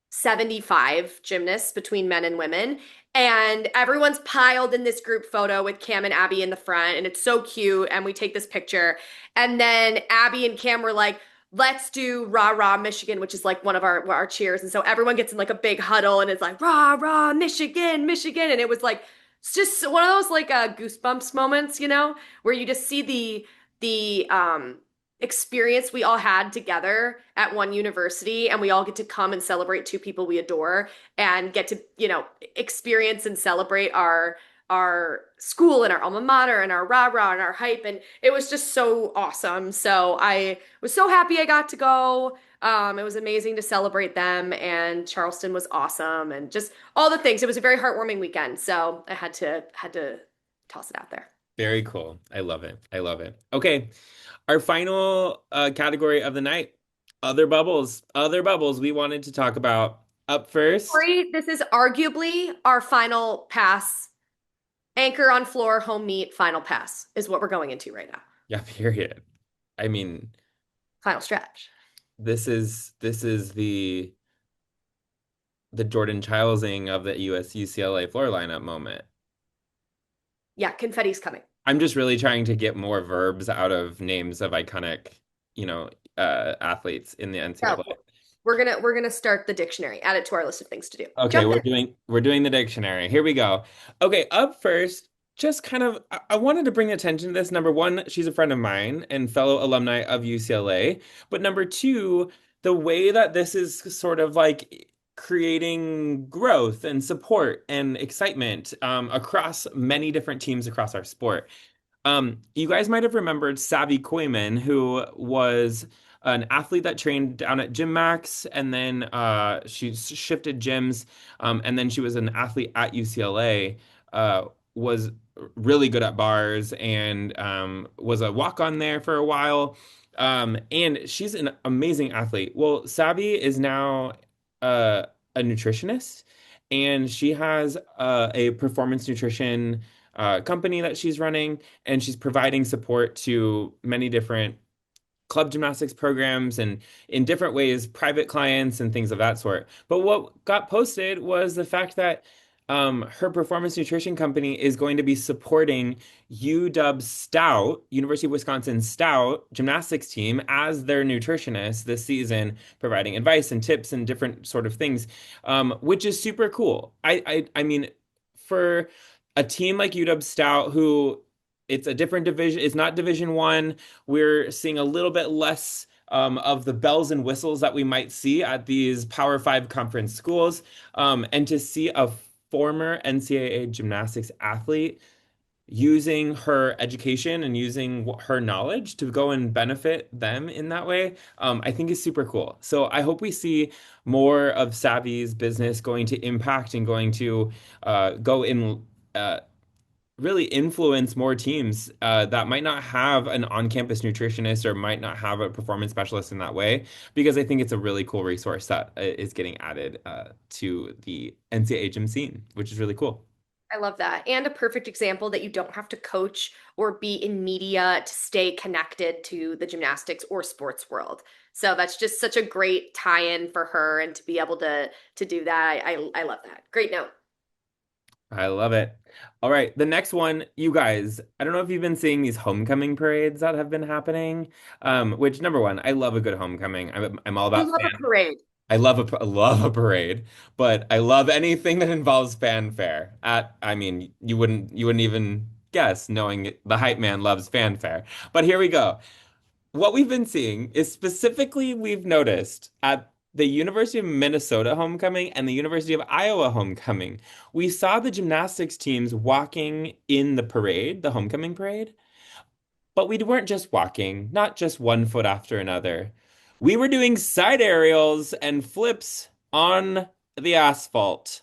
75 gymnasts between men and women. And everyone's piled in this group photo with Cam and Abby in the front. And it's so cute. And we take this picture. And then Abby and Cam were like, let's do rah rah Michigan, which is like one of our cheers. And so everyone gets in like a big huddle and it's like rah rah Michigan, Michigan. And it was like, it's just one of those like goosebumps moments, where you just see the experience we all had together at one university, and we all get to come and celebrate two people we adore and get to experience and celebrate our school and our alma mater and our rah rah and our hype, and it was just so awesome. So I was so happy I got to go. It was amazing to celebrate them, and Charleston was awesome, and just all the things. It was a very heartwarming weekend, so I had to toss it out there. very cool. I love it. I love it. Okay. Our final category of the night. other bubbles we wanted to talk about. Up first, Corey, this is arguably our final pass. Anchor on floor, home meet, final pass is what we're going into right now. yeah, period. I mean, Final stretch. this is the Jordan Chilesing of the US UCLA floor lineup moment. Yeah, confetti's coming. I'm just really trying to get more verbs out of names of iconic, athletes in the Yeah, NCAA. we're gonna start the dictionary. Add it to our list of things to do. Okay, Jump in. we're doing the dictionary. Here we go. Okay, up first, just kind of I wanted to bring attention to this. Number one, she's a friend of mine and fellow alumni of UCLA. But number two, the way that this is sort of like creating growth and support and excitement across many different teams across our sport. You guys might have remembered Savvy Koyman, who was an athlete that trained down at Gym Max, and then she shifted gyms, and then she was an athlete at UCLA. Was really good at bars and was a walk-on there for a while. And she's an amazing athlete. Well, Savvy is now uh, a nutritionist, and she has a performance nutrition company that she's running, and she's providing support to many different club gymnastics programs and in different ways, private clients and things of that sort. But what got posted was the fact that her performance nutrition company is going to be supporting UW Stout, University of Wisconsin Stout gymnastics team as their nutritionist this season, providing advice and tips and different sort of things, which is super cool. I mean, for a team like UW Stout, who it's a different division, it's not Division One. We're seeing a little bit less of the bells and whistles that we might see at these Power Five conference schools. And to see a former NCAA gymnastics athlete using her education and using her knowledge to go and benefit them in that way, I think is super cool. So I hope we see more of Savvy's business going to impact and going to go in. Really influence more teams that might not have an on-campus nutritionist or might not have a performance specialist in that way, because I think it's a really cool resource that is getting added to the NCAA gym scene, which is really cool. I love that. And a perfect example that you don't have to coach or be in media to stay connected to the gymnastics or sports world. So that's just such a great tie-in for her and to be able to do that. I love that. Great note. I love it. All right, the next one, you guys, I don't know if you've been seeing these homecoming parades that have been happening. Which number one, I love a good homecoming. I'm all You about love a parade. I love a parade, but I love anything that involves fanfare. I mean, you wouldn't even guess knowing the hype man loves fanfare. But here we go. What we've been seeing is specifically we've noticed at the University of Minnesota homecoming and the University of Iowa homecoming, we saw the gymnastics teams walking in the parade, the homecoming parade. But we weren't just walking, not just one foot after another. We were doing side aerials and flips on the asphalt.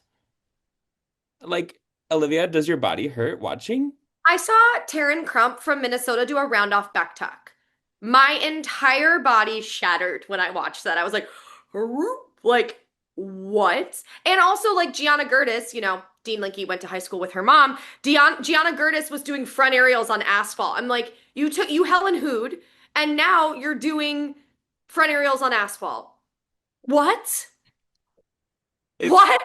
Like, Olivia, does your body hurt watching? I saw Taryn Crump from Minnesota do a round off back tuck. My entire body shattered when I watched that. I was like, "Whoop," like what? And also like Gianna Gertis, Dean Linke went to high school with her mom. Gianna Gertis was doing front aerials on asphalt. I'm like, you Helen Hood, and now you're doing front aerials on asphalt. What? It's What?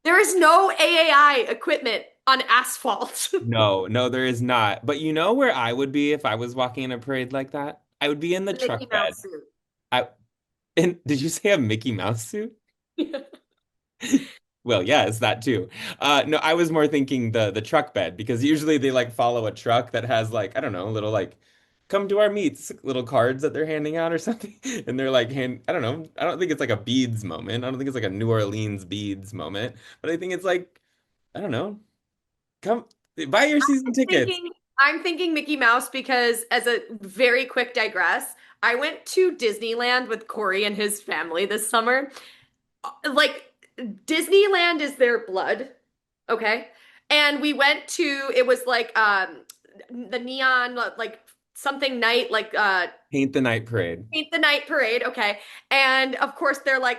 There is no AAI equipment on asphalt. no, no, there is not. But you know where I would be if I was walking in a parade like that? I would be in the The Mickey truck bed. Mouse suit. I and did you say a Mickey Mouse suit? Well, yes, that too. No, I was more thinking the truck bed because usually they like follow a truck that has like I don't know, little like come to our meets little cards that they're handing out or something, and they're like hand I don't know. I don't think it's like a beads moment. I don't think it's like a New Orleans beads moment, but I think it's like I don't know. Come buy your season tickets. thinking I'm thinking Mickey Mouse because as a very quick digress, I went to Disneyland with Corey and his family this summer. Like Disneyland is their blood, okay? And we went to it was like the neon like something night, like Paint the night parade. Paint the Night Parade. Okay. And of course, they're like,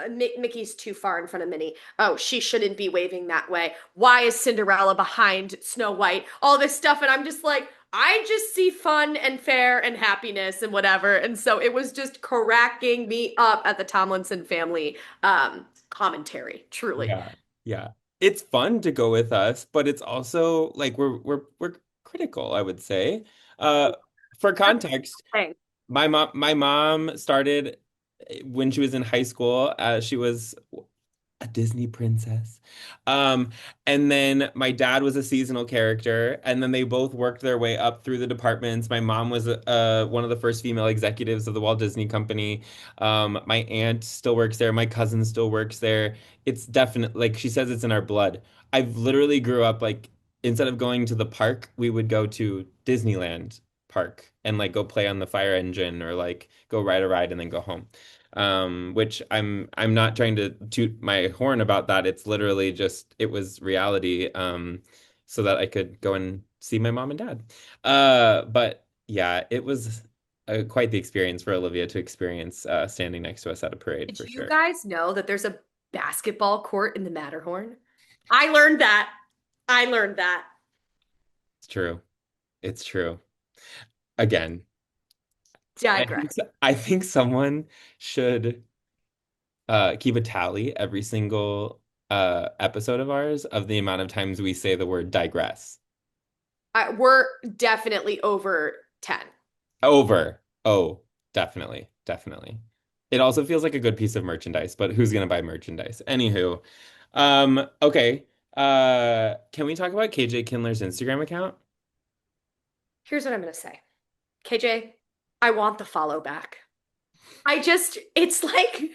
Mickey's too far in front of Minnie. Oh, she shouldn't be waving that way. Why is Cinderella behind Snow White? All this stuff. And I'm just like, I just see fun and fair and happiness and whatever. And so it was just cracking me up at the Tomlinson family commentary, truly. Yeah. Yeah. It's fun to go with us, but it's also like we're critical, I would say. Uh for That's context, the thing. my mom started when she was in high school. She was a Disney princess. Um, and then my dad was a seasonal character, and then they both worked their way up through the departments. My mom was one of the first female executives of the Walt Disney Company. My aunt still works there. My cousin still works there. It's definitely like she says it's in our blood. I've literally grew up like instead of going to the park, we would go to Disneyland Park and like go play on the fire engine or like go ride a ride and then go home. Which I'm not trying to toot my horn about that. It's literally just it was reality, so that I could go and see my mom and dad. But yeah, it was quite the experience for Olivia to experience standing next to us at a parade Did for you sure. guys know that there's a basketball court in the Matterhorn? I learned that. I learned that. It's true. It's true. Again, Digress. I think someone should keep a tally every single episode of ours of the amount of times we say the word digress. We're definitely over 10. Over. Oh, definitely. Definitely. It also feels like a good piece of merchandise, but who's gonna buy merchandise? Anywho. Okay. Can we talk about KJ Kindler's Instagram account? Here's what I'm going to say. KJ, I want the follow back. It's like,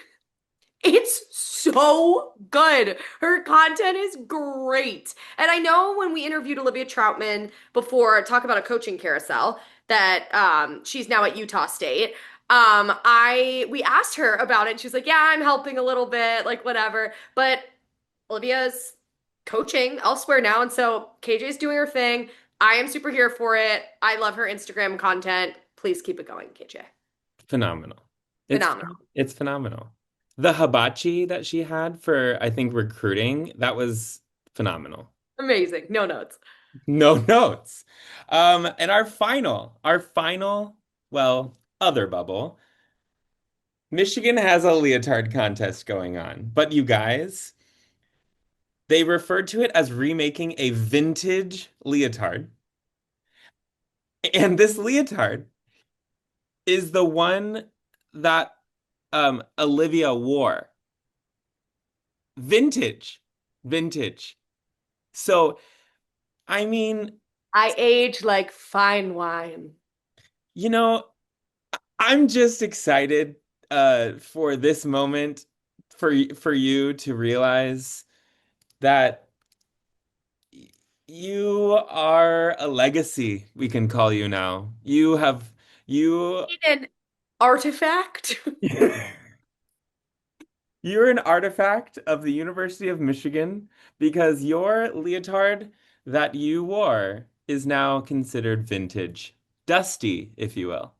it's so good. Her content is great. And I know when we interviewed Olivia Troutman before, talk about a coaching carousel, that she's now at Utah State. We asked her about it. She's like, yeah, I'm helping a little bit, like whatever. But Olivia's coaching elsewhere now, and so KJ's doing her thing. I am super here for it. I love her Instagram content. Please keep it going, KJ. Phenomenal. It's Phenomenal. it's phenomenal. The hibachi that she had for, I think, recruiting, that was phenomenal. Amazing. No notes. No notes. And well, other bubble. Michigan has a leotard contest going on, but you guys, they referred to it as remaking a vintage leotard. And this leotard is the one that Olivia wore. Vintage. Vintage. So, I mean, I age like fine wine. you know, I'm just excited for this moment for you to realize that you are a legacy, we can call you now. You An artifact. you're an artifact of the University of Michigan because your leotard that you wore is now considered vintage. Dusty, if you will.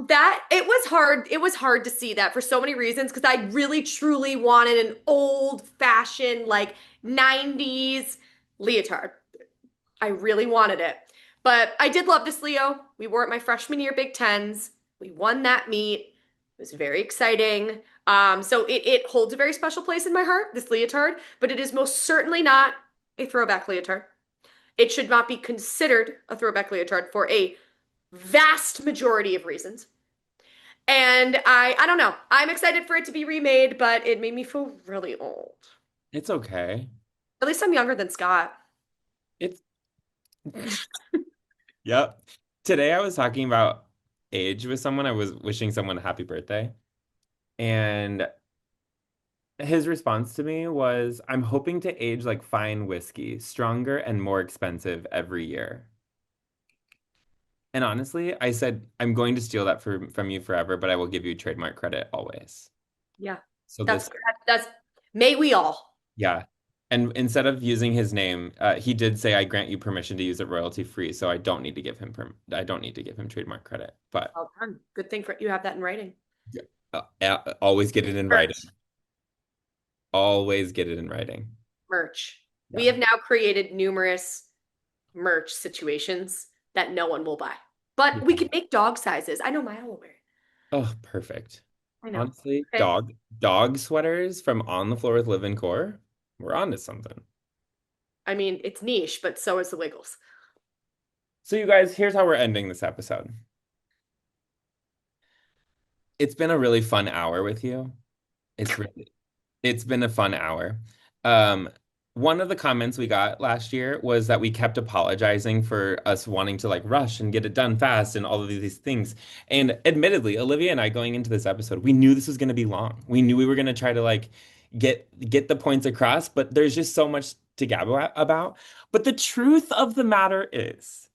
That it was hard to see that for so many reasons because I really truly wanted an old fashioned like 90s leotard. I really wanted it. But I did love this Leo. We wore it my freshman year Big Tens. We won that meet. It was very exciting. So it holds a very special place in my heart, this leotard, but it is most certainly not a throwback leotard. It should not be considered a throwback leotard for a vast majority of reasons. And I don't know. I'm excited for it to be remade, but it made me feel really old. It's okay. At least I'm younger than Scott. It's Yep. Today I was talking about age with someone. I was wishing someone a happy birthday. And his response to me was, I'm hoping to age like fine whiskey, stronger and more expensive every year. And honestly, I said, I'm going to steal that from you forever, but I will give you trademark credit always. Yeah. So That's this, that's may we all. yeah. And instead of using his name, he did say, "I grant you permission to use it royalty free." So I don't need to give him I don't need to give him trademark credit. But Well done. Good thing for you have that in writing. always get it in Merch. writing. Always get it in writing. Merch. We Yeah. have now created numerous merch situations that no one will buy. But we could make dog sizes. I know Maya will wear it. Oh, perfect. I know. Honestly, Okay. dog sweaters from On the Floor with Liv and Cor. We're on to something. I mean, it's niche, but so is the Wiggles. So you guys, here's how we're ending this episode. It's been a really fun hour with you. It's been a fun hour. Um, one of the comments we got last year was that we kept apologizing for us wanting to like rush and get it done fast and all of these things. And admittedly, Olivia and I going into this episode, we knew this was going to be long. We knew we were going to try to like get the points across, but there's just so much to gab about. But the truth of the matter is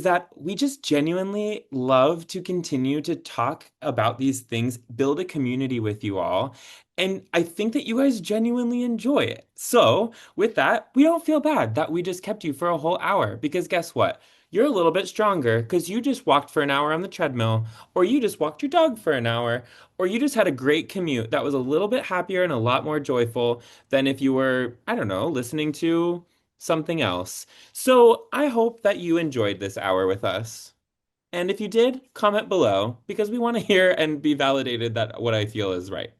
that we just genuinely love to continue to talk about these things, build a community with you all. And I think that you guys genuinely enjoy it. So, with that, we don't feel bad that we just kept you for a whole hour because guess what? You're a little bit stronger because you just walked for an hour on the treadmill, or you just walked your dog for an hour, or you just had a great commute that was a little bit happier and a lot more joyful than if you were, I don't know, listening to something else. So, I hope that you enjoyed this hour with us. And if you did, comment below because we want to hear and be validated that what I feel is right.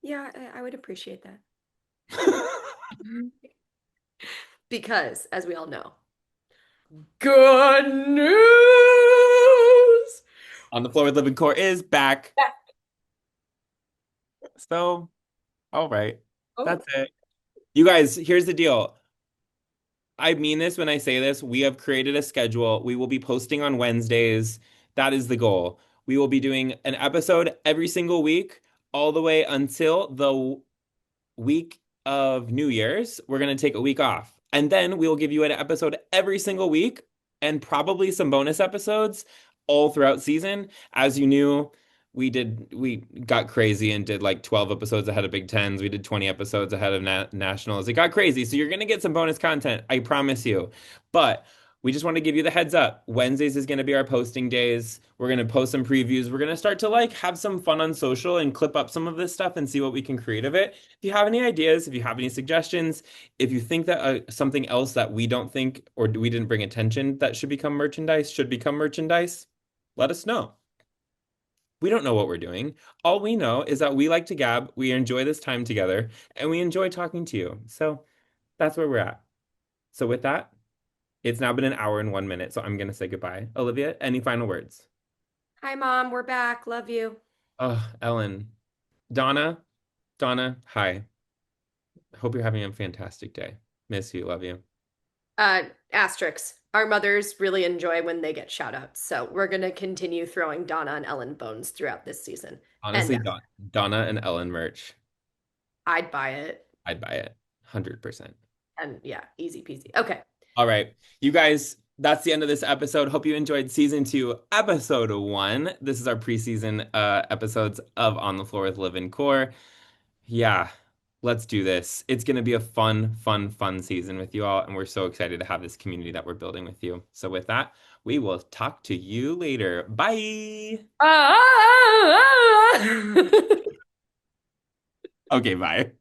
Yeah, I would appreciate that. Because, as we all know, good news. On the Floor with Living Core is back. So, all right. Oh, That's it. You guys, here's the deal. I mean this when I say this. We have created a schedule. We will be posting on Wednesdays. That is the goal. We will be doing an episode every single week, all the way until the week of New Year's. We're going to take a week off. And then we will give you an episode every single week and probably some bonus episodes all throughout season. As you knew, we got crazy and did like 12 episodes ahead of Big Tens. We did 20 episodes ahead of nationals. It got crazy. So you're going to get some bonus content, I promise you. But we just want to give you the heads up. Wednesdays is going to be our posting days. We're going to post some previews. We're going to start to like have some fun on social and clip up some of this stuff and see what we can create of it. If you have any ideas, if you have any suggestions, if you think that something else that we don't think or we didn't bring attention that should become merchandise, let us know. We don't know what we're doing. All we know is that we like to gab, we enjoy this time together, and we enjoy talking to you. So that's where we're at. So with that, it's now been an hour and 1 minute, so I'm gonna say goodbye. Olivia, any final words? hi, Mom. We're back. Love you. Oh, Ellen. Donna, Donna, hi. Hope you're having a fantastic day. Miss you, love you. Asterisks. Our mothers really enjoy when they get shout outs. So we're going to continue throwing Donna and Ellen bones throughout this season. And Honestly, Donna and Ellen merch, I'd buy it. I'd buy it. 100%. And yeah, easy peasy. Okay. All right. You guys, that's the end of this episode. Hope you enjoyed season 2, episode 1. This is our preseason episodes of On the Floor with Liv and Cor. Yeah, let's do this. It's going to be a fun, fun, fun season with you all, and we're so excited to have this community that we're building with you. So with that, we will talk to you later. Bye. Ah! Okay, bye.